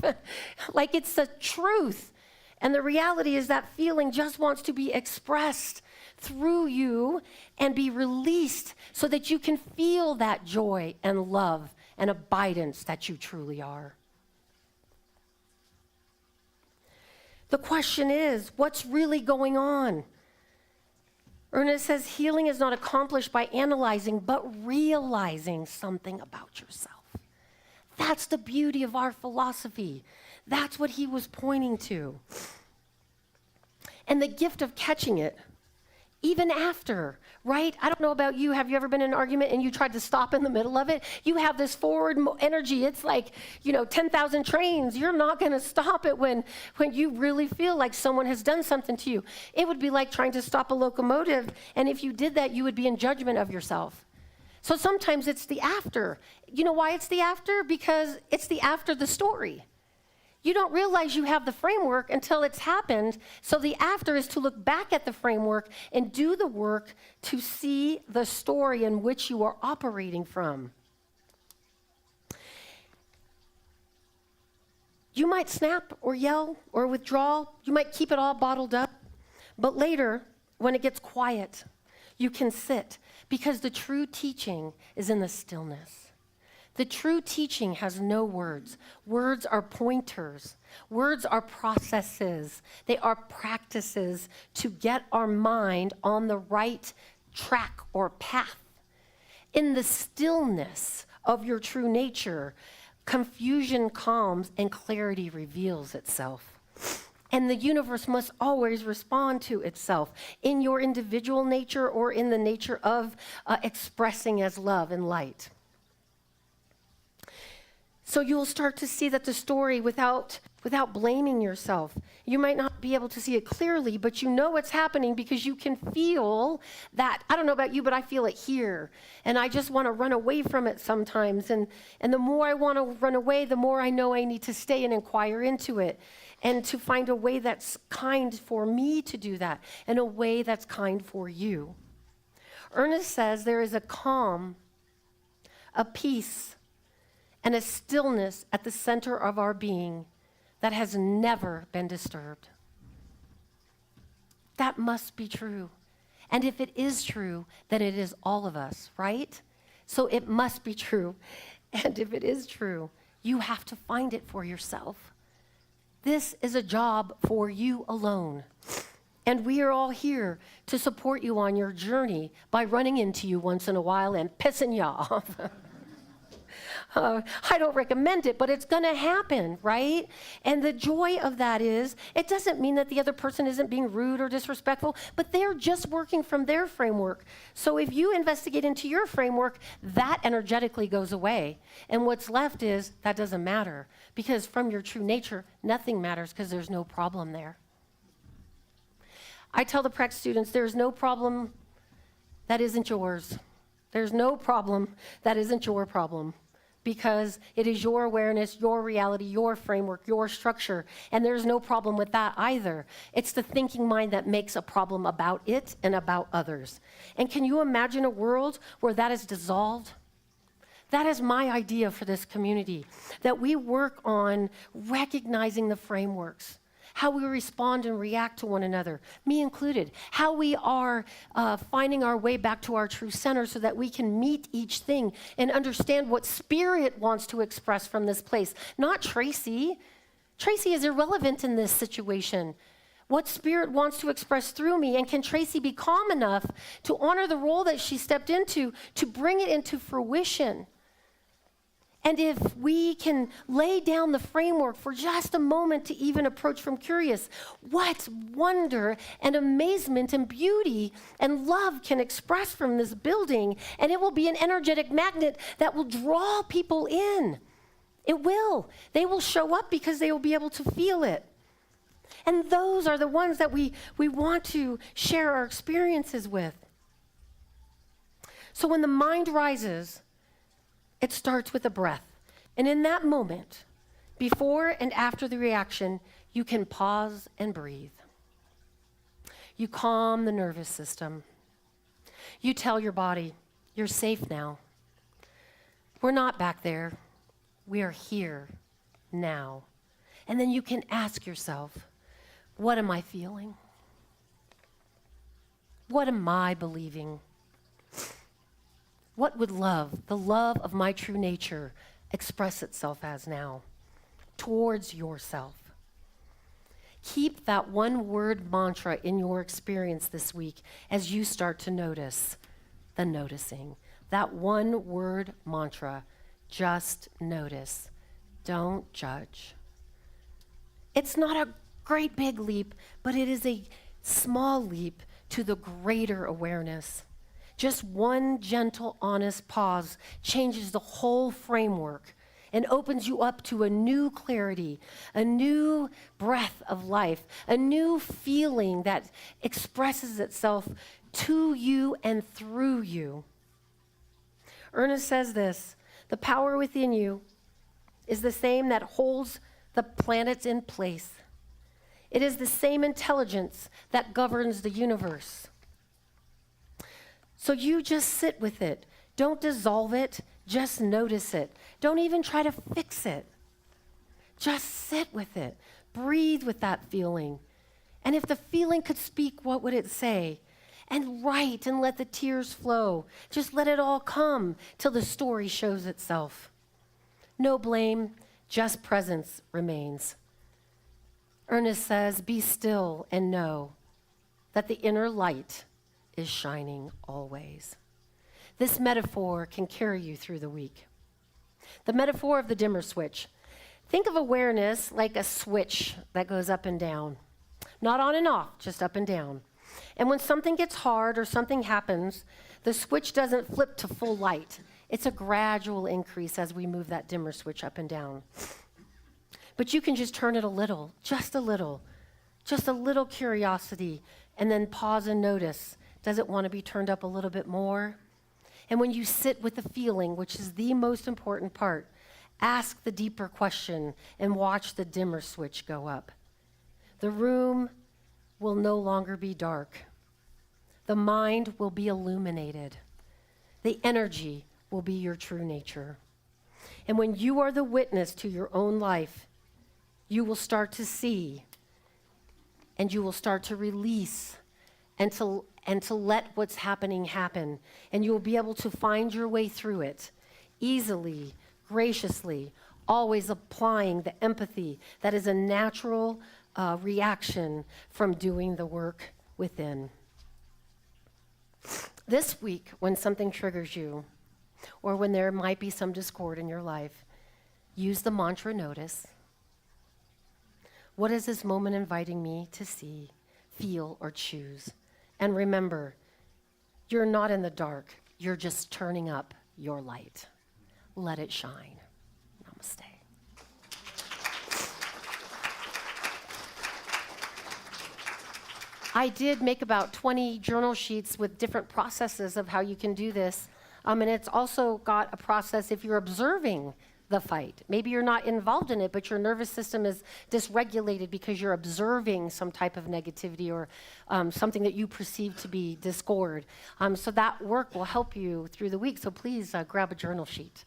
Speaker 4: like it's the truth. And the reality is that feeling just wants to be expressed through you and be released so that you can feel that joy and love and abidance that you truly are. The question is, what's really going on? Ernest says healing is not accomplished by analyzing, but realizing something about yourself. That's the beauty of our philosophy. That's what he was pointing to. And the gift of catching it, even after, right? I don't know about you. Have you ever been in an argument and you tried to stop in the middle of it? You have this forward energy. It's like, 10,000 trains. You're not going to stop it when you really feel like someone has done something to you. It would be like trying to stop a locomotive. And if you did that, you would be in judgment of yourself. So sometimes it's the after. You know why it's the after? Because it's the after the story. You don't realize you have the framework until it's happened. So the after is to look back at the framework and do the work to see the story in which you are operating from. You might snap or yell or withdraw. You might keep it all bottled up. But later, when it gets quiet, you can sit because the true teaching is in the stillness. The true teaching has no words. Words are pointers. Words are processes. They are practices to get our mind on the right track or path. In the stillness of your true nature, confusion calms and clarity reveals itself. And the universe must always respond to itself in your individual nature or in the nature of expressing as love and light. So you'll start to see that the story without blaming yourself. You might not be able to see it clearly, but you know what's happening because you can feel that. I don't know about you, but I feel it here. And I just want to run away from it sometimes. And the more I want to run away, the more I know I need to stay and inquire into it and to find a way that's kind for me to do that and a way that's kind for you. Ernest says there is a calm, a peace, and a stillness at the center of our being that has never been disturbed. That must be true. And if it is true, then it is all of us, right? So it must be true. And if it is true, you have to find it for yourself. This is a job for you alone. And we are all here to support you on your journey by running into you once in a while and pissing you off. I don't recommend it, but it's going to happen, right? And the joy of that is, it doesn't mean that the other person isn't being rude or disrespectful, but they're just working from their framework. So if you investigate into your framework, that energetically goes away. And what's left is, that doesn't matter. Because from your true nature, nothing matters because there's no problem there. I tell the Prec students, there's no problem that isn't yours. There's no problem that isn't your problem. Because it is your awareness, your reality, your framework, your structure. And there's no problem with that either. It's the thinking mind that makes a problem about it and about others. And can you imagine a world where that is dissolved? That is my idea for this community, that we work on recognizing the frameworks, how we respond and react to one another, me included, how we are finding our way back to our true center so that we can meet each thing and understand what Spirit wants to express from this place, not Tracy. Tracy is irrelevant in this situation. What Spirit wants to express through me, and can Tracy be calm enough to honor the role that she stepped into to bring it into fruition? And if we can lay down the framework for just a moment to even approach from curious, what wonder and amazement and beauty and love can express from this building, and it will be an energetic magnet that will draw people in. It will. They will show up because they will be able to feel it. And those are the ones that we want to share our experiences with. So when the mind rises, it starts with a breath. And in that moment, before and after the reaction, you can pause and breathe. You calm the nervous system. You tell your body, you're safe now. We're not back there. We are here now. And then you can ask yourself, what am I feeling? What am I believing? What would love, the love of my true nature, express itself as now towards yourself? Keep that one word mantra in your experience this week as you start to notice the noticing. That one word mantra, just notice. Don't judge. It's not a great big leap, but it is a small leap to the greater awareness. Just one gentle, honest pause changes the whole framework and opens you up to a new clarity, a new breath of life, a new feeling that expresses itself to you and through you. Ernest says this, the power within you is the same that holds the planets in place. It is the same intelligence that governs the universe. So you just sit with it. Don't dissolve it, just notice it. Don't even try to fix it. Just sit with it. Breathe with that feeling. And if the feeling could speak, what would it say? And write and let the tears flow. Just let it all come till the story shows itself. No blame, just presence remains. Ernest says, be still and know that the inner light is shining always. This metaphor can carry you through the week. The metaphor of the dimmer switch. Think of awareness like a switch that goes up and down. Not on and off, just up and down. And when something gets hard or something happens, the switch doesn't flip to full light. It's a gradual increase as we move that dimmer switch up and down. But you can just turn it a little, just a little curiosity, and then pause and notice. Does it want to be turned up a little bit more? And when you sit with the feeling, which is the most important part, ask the deeper question and watch the dimmer switch go up. The room will no longer be dark. The mind will be illuminated. The energy will be your true nature. And when you are the witness to your own life, you will start to see, and you will start to release, and to let what's happening happen. And you will be able to find your way through it easily, graciously, always applying the empathy that is a natural reaction from doing the work within. This week, when something triggers you, or when there might be some discord in your life, use the mantra notice. What is this moment inviting me to see, feel, or choose? And remember, you're not in the dark. You're just turning up your light. Let it shine. Namaste. I did make about 20 journal sheets with different processes of how you can do this. And it's also got a process if you're observing the fight. Maybe you're not involved in it, but your nervous system is dysregulated because you're observing some type of negativity or something that you perceive to be discord. So that work will help you through the week. So please grab a journal sheet.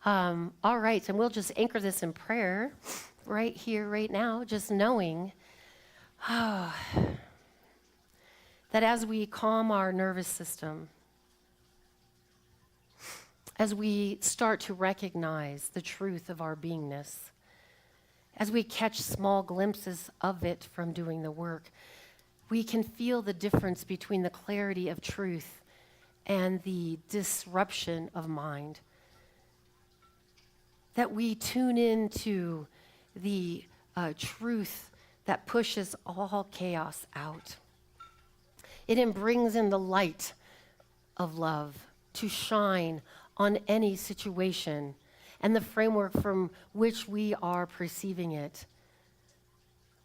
Speaker 4: All right, and we'll just anchor this in prayer right here, right now, just knowing That as we calm our nervous system, as we start to recognize the truth of our beingness, as we catch small glimpses of it from doing the work, we can feel the difference between the clarity of truth and the disruption of mind. That we tune into the truth that pushes all chaos out. It brings in the light of love to shine on any situation and the framework from which we are perceiving it.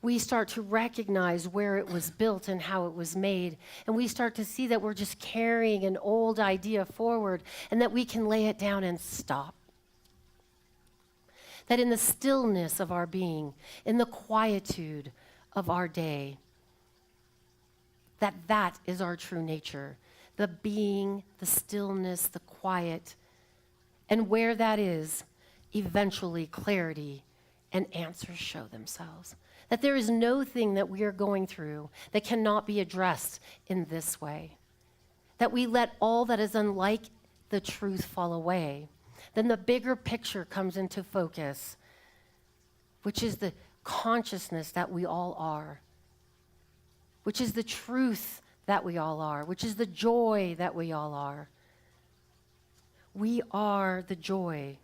Speaker 4: We start to recognize where it was built and how it was made, and we start to see that we're just carrying an old idea forward and that we can lay it down and stop. That in the stillness of our being, in the quietude of our day, that is our true nature. The being, the stillness, the quiet. And where that is, eventually clarity and answers show themselves. That there is no thing that we are going through that cannot be addressed in this way. That we let all that is unlike the truth fall away. Then the bigger picture comes into focus, which is the consciousness that we all are, which is the truth that we all are, which is the joy that we all are. We are the joy.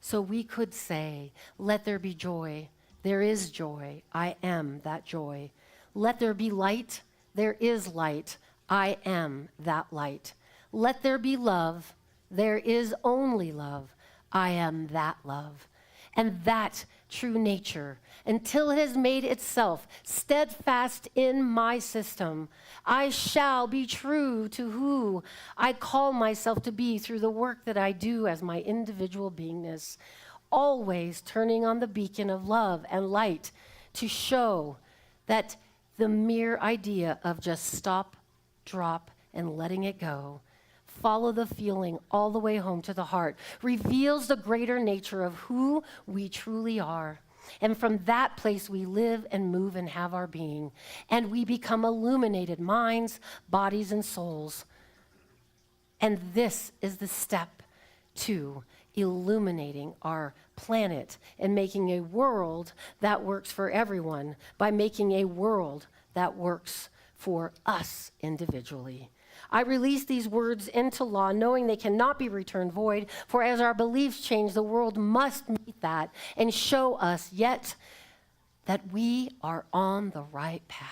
Speaker 4: So we could say, let there be joy. There is joy. I am that joy. Let there be light. There is light. I am that light. Let there be love. There is only love. I am that love. And that true nature, until it has made itself steadfast in my system, I shall be true to who I call myself to be through the work that I do as my individual beingness, always turning on the beacon of love and light to show that the mere idea of just stop, drop, and letting it go, follow the feeling all the way home to the heart, reveals the greater nature of who we truly are. And from that place we live and move and have our being. And we become illuminated minds, bodies, and souls. And this is the step to illuminating our planet and making a world that works for everyone by making a world that works for us individually. I release these words into law, knowing they cannot be returned void, for as our beliefs change, the world must meet that and show us yet that we are on the right path.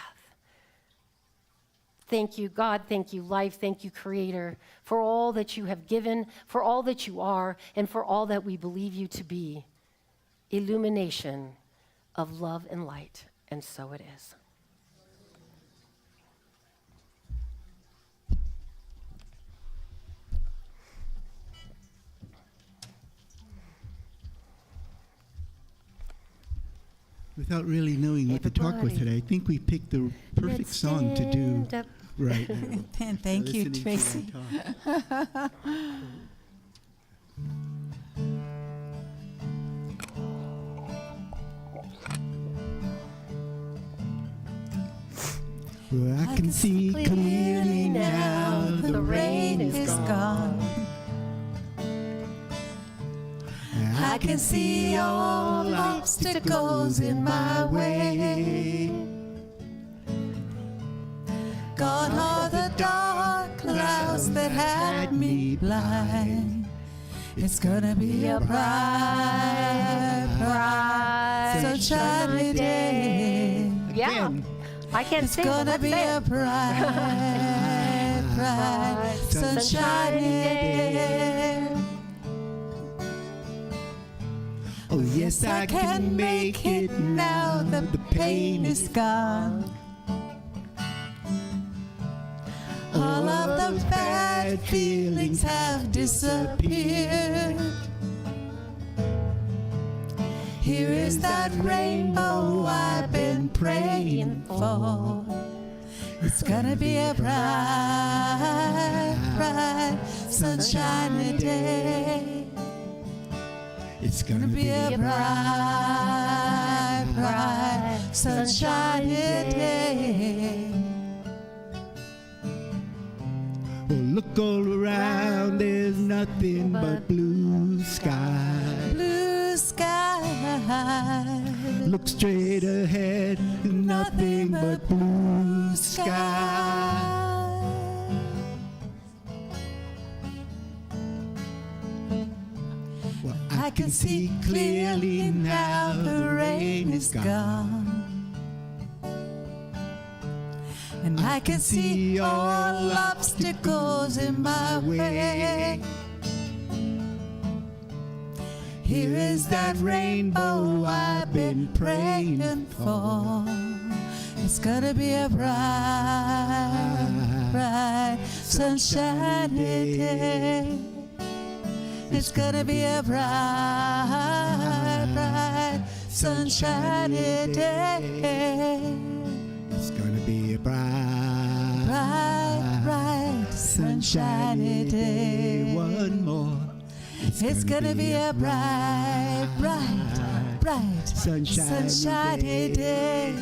Speaker 4: Thank you, God. Thank you, life. Thank you, Creator, for all that you have given, for all that you are, and for all that we believe you to be. Illumination of love and light, and so it is.
Speaker 2: Without really knowing what to talk with today, I think we picked the perfect song to do right now.
Speaker 3: And thank you, Tracy.
Speaker 2: Well, I can see clearly now
Speaker 3: the rain is gone. I can see all obstacles in my way. Gone are the dark clouds that had me blind. It's gonna be a bright, bright, sunshiny day.
Speaker 4: Yeah, I can't sing.
Speaker 3: It's gonna be a bright, bright, sunshiny day.
Speaker 2: Oh yes, I can make it now that the pain is gone.
Speaker 3: All of the bad feelings have disappeared. Here is that rainbow I've been praying for. It's gonna be a bright, bright, sunshiny day.
Speaker 2: It's gonna be
Speaker 3: a bright, bright, sunshiny day.
Speaker 2: Well, look all around, there's nothing but blue sky.
Speaker 3: Blue sky.
Speaker 2: Look straight ahead, nothing but blue sky. Well, I can see clearly now the rain is gone.
Speaker 3: And I can see all obstacles in my way. Here is that rainbow I've been praying for. It's gonna be a bright, bright, sunshiny day. It's gonna be a bright, bright, sunshiny day.
Speaker 2: It's gonna be a bright,
Speaker 3: Bright, bright, sunshiny day.
Speaker 2: One more.
Speaker 3: It's gonna be a bright, bright, bright, sunshiny day.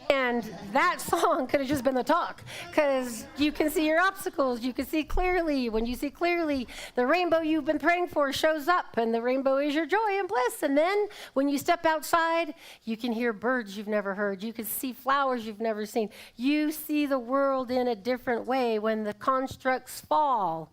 Speaker 4: And that song could have just been the talk, because you can see your obstacles. You can see clearly. When you see clearly, the rainbow you've been praying for shows up, and the rainbow is your joy and bliss. And then when you step outside, you can hear birds you've never heard. You can see flowers you've never seen. You see the world in a different way. When the constructs fall,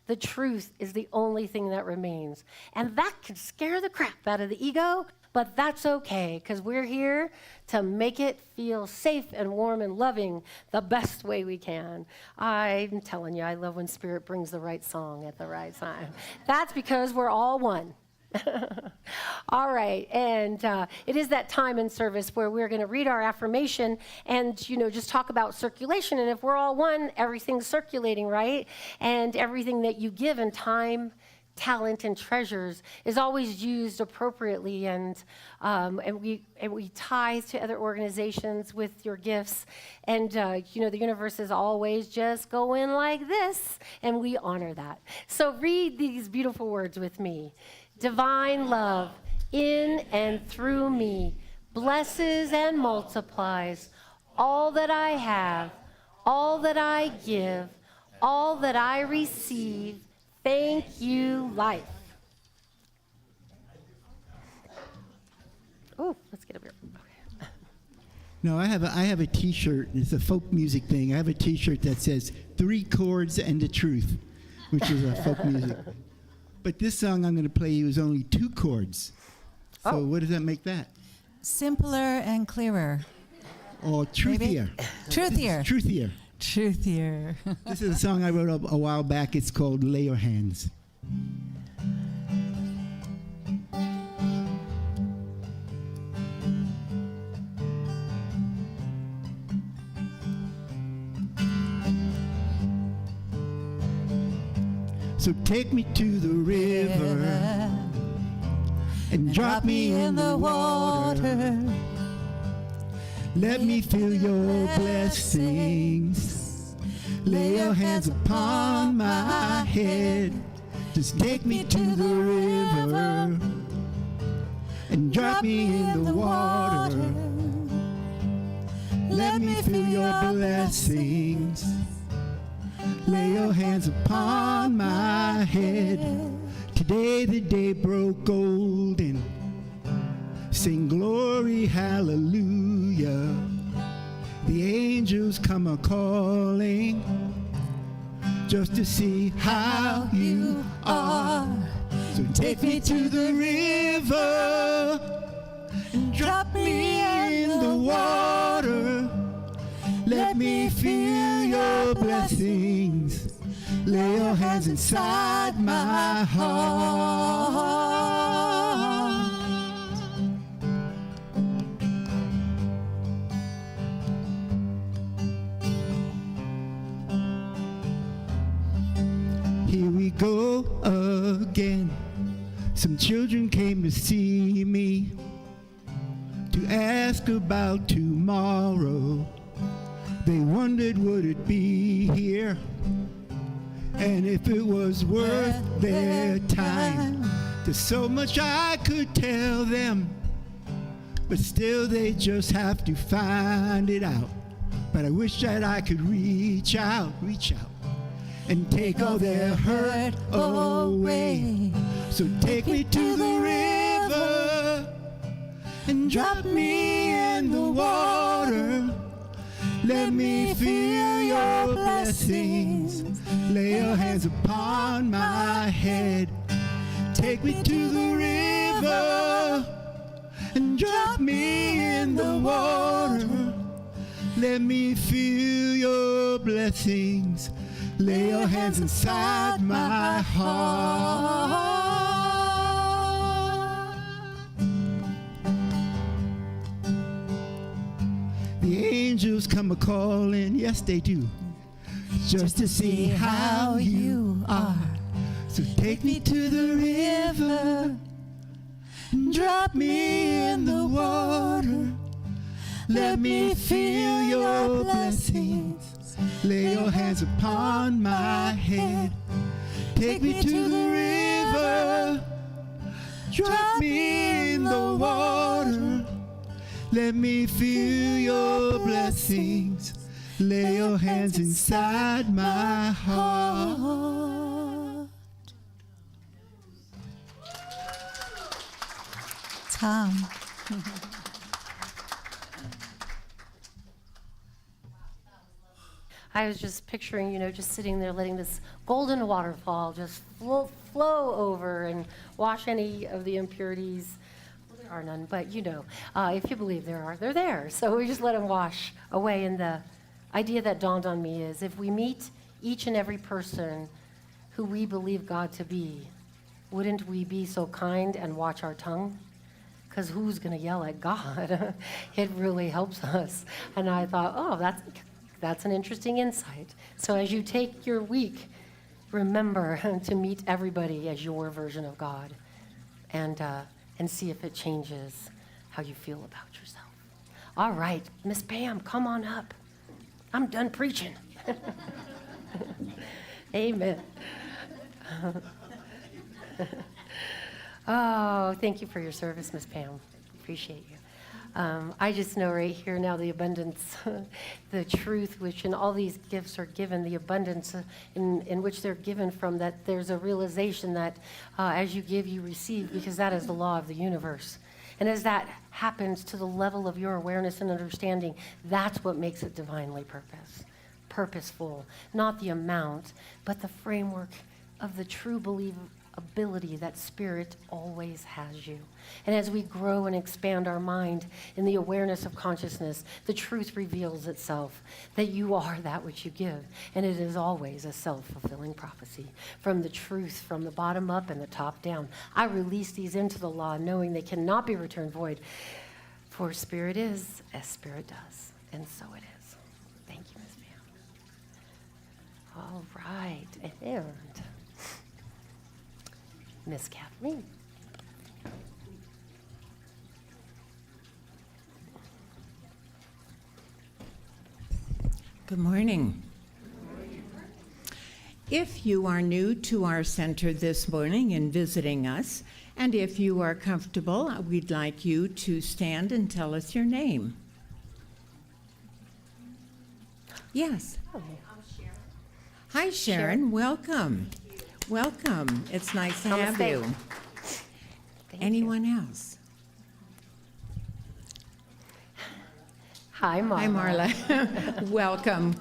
Speaker 4: the truth is the only thing that remains. And that can scare the crap out of the ego, but that's okay, because we're here to make it feel safe and warm and loving the best way we can. I'm telling you, I love when Spirit brings the right song at the right time. That's because we're all one. All right, and it is that time in service where we're going to read our affirmation and, just talk about circulation. And if we're all one, everything's circulating, right? And everything that you give in time, talent, and treasures is always used appropriately, and we tithe to other organizations with your gifts, and the universe is always just going like this, and we honor that. So read these beautiful words with me. Divine love in and through me blesses and multiplies all that I have, all that I give, all that I receive. Thank you, life. Oh, let's get over here. Okay.
Speaker 2: No, I have a T-shirt. It's a folk music thing. I have a T-shirt that says 3 chords and the truth, which is a folk music. But this song I'm going to play you is only 2 chords. So what does that make that?
Speaker 3: Simpler and clearer.
Speaker 2: Or truthier.
Speaker 3: Truthier.
Speaker 2: Truthier.
Speaker 3: Truthier.
Speaker 2: This is a song I wrote a while back. It's called Lay Your Hands. So take me to the river and drop me in the water. Let me feel your blessings. Lay your hands upon my head. Just take me to the river and drop me in the water. Let me feel your blessings. Lay your hands upon my head. Today the day broke golden. Sing glory, hallelujah. The angels come a-calling just to see how you are. So take me to the river and drop me in the water. Let me feel your blessings. Lay your hands inside my heart. Here we go again. Some children came to see me to ask about tomorrow. They wondered, would it be here? And if it was worth their time, there's so much I could tell them, but still they just have to find it out. But I wish that I could reach out, and take all their hurt away. So take me to the river and drop me in the water. Let me feel your blessings. Lay your hands upon my head. Take me to the river and drop me in the water. Let me feel your blessings. Lay your hands inside my heart. The angels come a-calling, yes they do, just to see how you are. So take me to the river and drop me in the water. Let me feel your blessings. Lay your hands upon my head. Take me to the river. Drop me in the water. Let me feel your blessings. Lay your hands inside my heart.
Speaker 3: Tom.
Speaker 4: I was just picturing, just sitting there letting this golden waterfall just flow over and wash any of the impurities. Well, there are none, but if you believe there are, they're there. So we just let them wash away. And the idea that dawned on me is if we meet each and every person who we believe God to be, wouldn't we be so kind and watch our tongue? Because who's going to yell at God? It really helps us. And I thought, oh, that's an interesting insight. So as you take your week, remember to meet everybody as your version of God, and see if it changes how you feel about yourself. All right, Miss Pam, come on up. I'm done preaching. Amen. Oh, thank you for your service, Miss Pam. Appreciate you. I just know right here now the abundance, the truth which in all these gifts are given, the abundance in which they're given from, that there's a realization that as you give, you receive, because that is the law of the universe. And as that happens to the level of your awareness and understanding, that's what makes it divinely purposeful. Not the amount, but the framework of the true ability that Spirit always has you. And as we grow and expand our mind in the awareness of consciousness, the truth reveals itself that you are that which you give. And it is always a self-fulfilling prophecy. From the truth, from the bottom up and the top down. I release these into the law, knowing they cannot be returned void. For Spirit is as Spirit does. And so it is. Thank you, Ms. Pam. All right. And Miss Kathleen.
Speaker 5: Good morning. If you are new to our center this morning and visiting us, and if you are comfortable, we'd like you to stand and tell us your name. Yes.
Speaker 4: Oh.
Speaker 5: Hi, Sharon. Welcome. Welcome. It's nice to have
Speaker 4: Namaste.
Speaker 5: you. Anyone else?
Speaker 4: Hi, Marla.
Speaker 5: Hi, Marla. Welcome.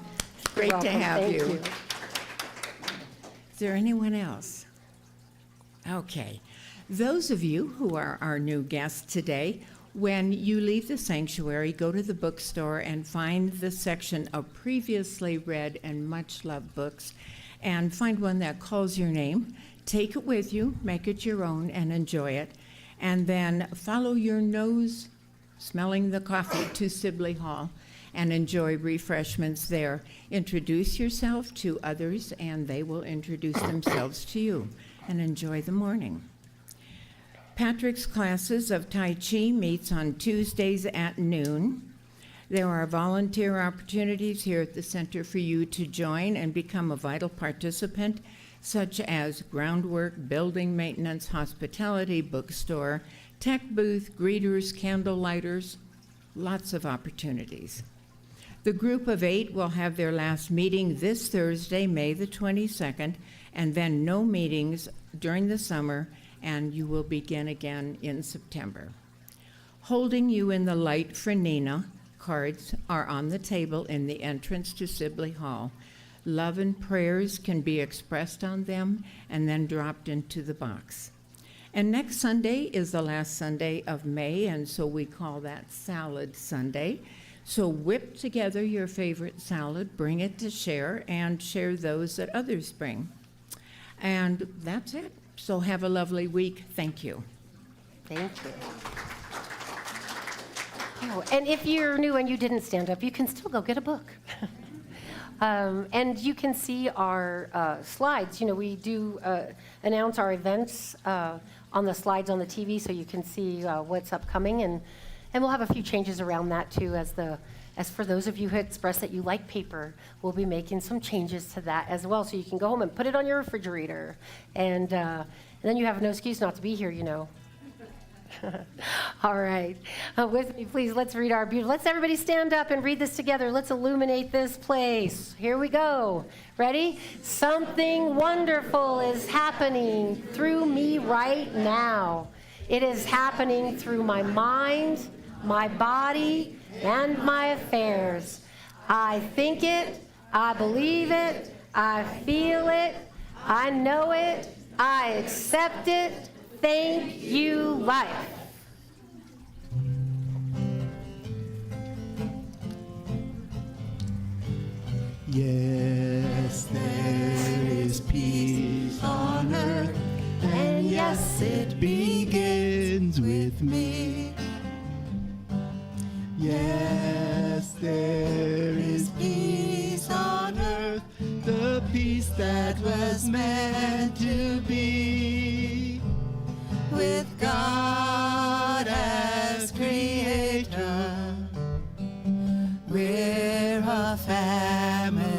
Speaker 5: Great to
Speaker 4: Welcome.
Speaker 5: have
Speaker 4: Thank
Speaker 5: you. Is there anyone else? Okay. Those of you who are our new guests today, when you leave the sanctuary, go to the bookstore and find the section of previously read and much loved books, and find one that calls your name. Take it with you, make it your own, and enjoy it. And then follow your nose, smelling the coffee, to Sibley Hall, and enjoy refreshments there. Introduce yourself to others, and they will introduce themselves to you. And enjoy the morning. Patrick's classes of Tai Chi meets on Tuesdays at noon. There are volunteer opportunities here at the center for you to join and become a vital participant, such as groundwork, building maintenance, hospitality, bookstore, tech booth, greeters, candle lighters, lots of opportunities. The group of 8 will have their last meeting this Thursday, May the 22nd, and then no meetings during the summer, and you will begin again in September. Holding you in the light for Nina, cards are on the table in the entrance to Sibley Hall. Love and prayers can be expressed on them and then dropped into the box. And next Sunday is the last Sunday of May, and so we call that Salad Sunday. So whip together your favorite salad, bring it to share, and share those that others bring. And that's it. So have a lovely week. Thank you.
Speaker 4: Thank you. Oh, and if you're new and you didn't stand up, you can still go get a book. And you can see our slides. You know, we do announce our events on the slides on the TV, so you can see what's upcoming. And we'll have a few changes around that, too, as for those of you who express that you like paper, we'll be making some changes to that as well, so you can go home and put it on your refrigerator. And then you have no excuse not to be here, you know. All right. With me, please, let's read our beautiful. Let's everybody stand up and read this together. Let's illuminate this place. Here we go. Ready? Something wonderful is happening through me right now. It is happening through my mind, my body, and my affairs. I think it, I believe it, I feel it, I know it, I accept it. Thank you, life.
Speaker 2: Yes, there is peace on earth, and yes, it begins with me. Yes, there is peace on earth, the peace that was meant to be. With God as creator, we're a family.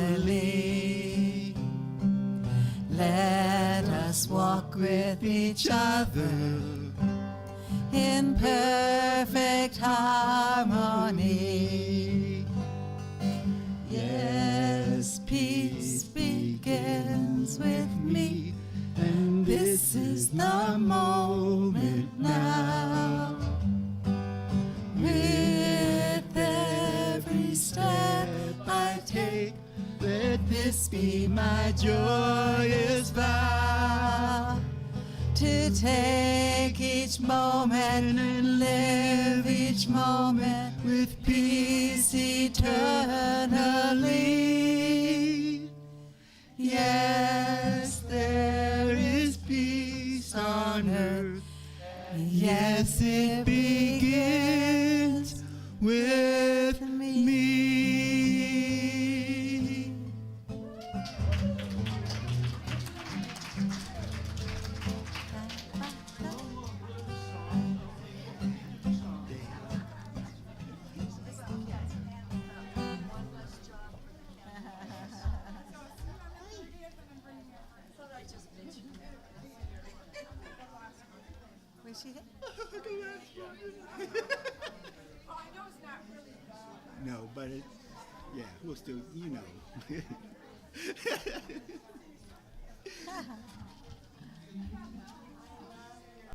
Speaker 2: Let us walk with each other in perfect harmony. Yes, peace begins with me, and this is the moment now. With every step I take, let this be my joyous vow, to take each moment and live each moment with peace eternally. Yes, there is peace on earth. Yes, it begins with me. No, but it, yeah, we'll still, you know.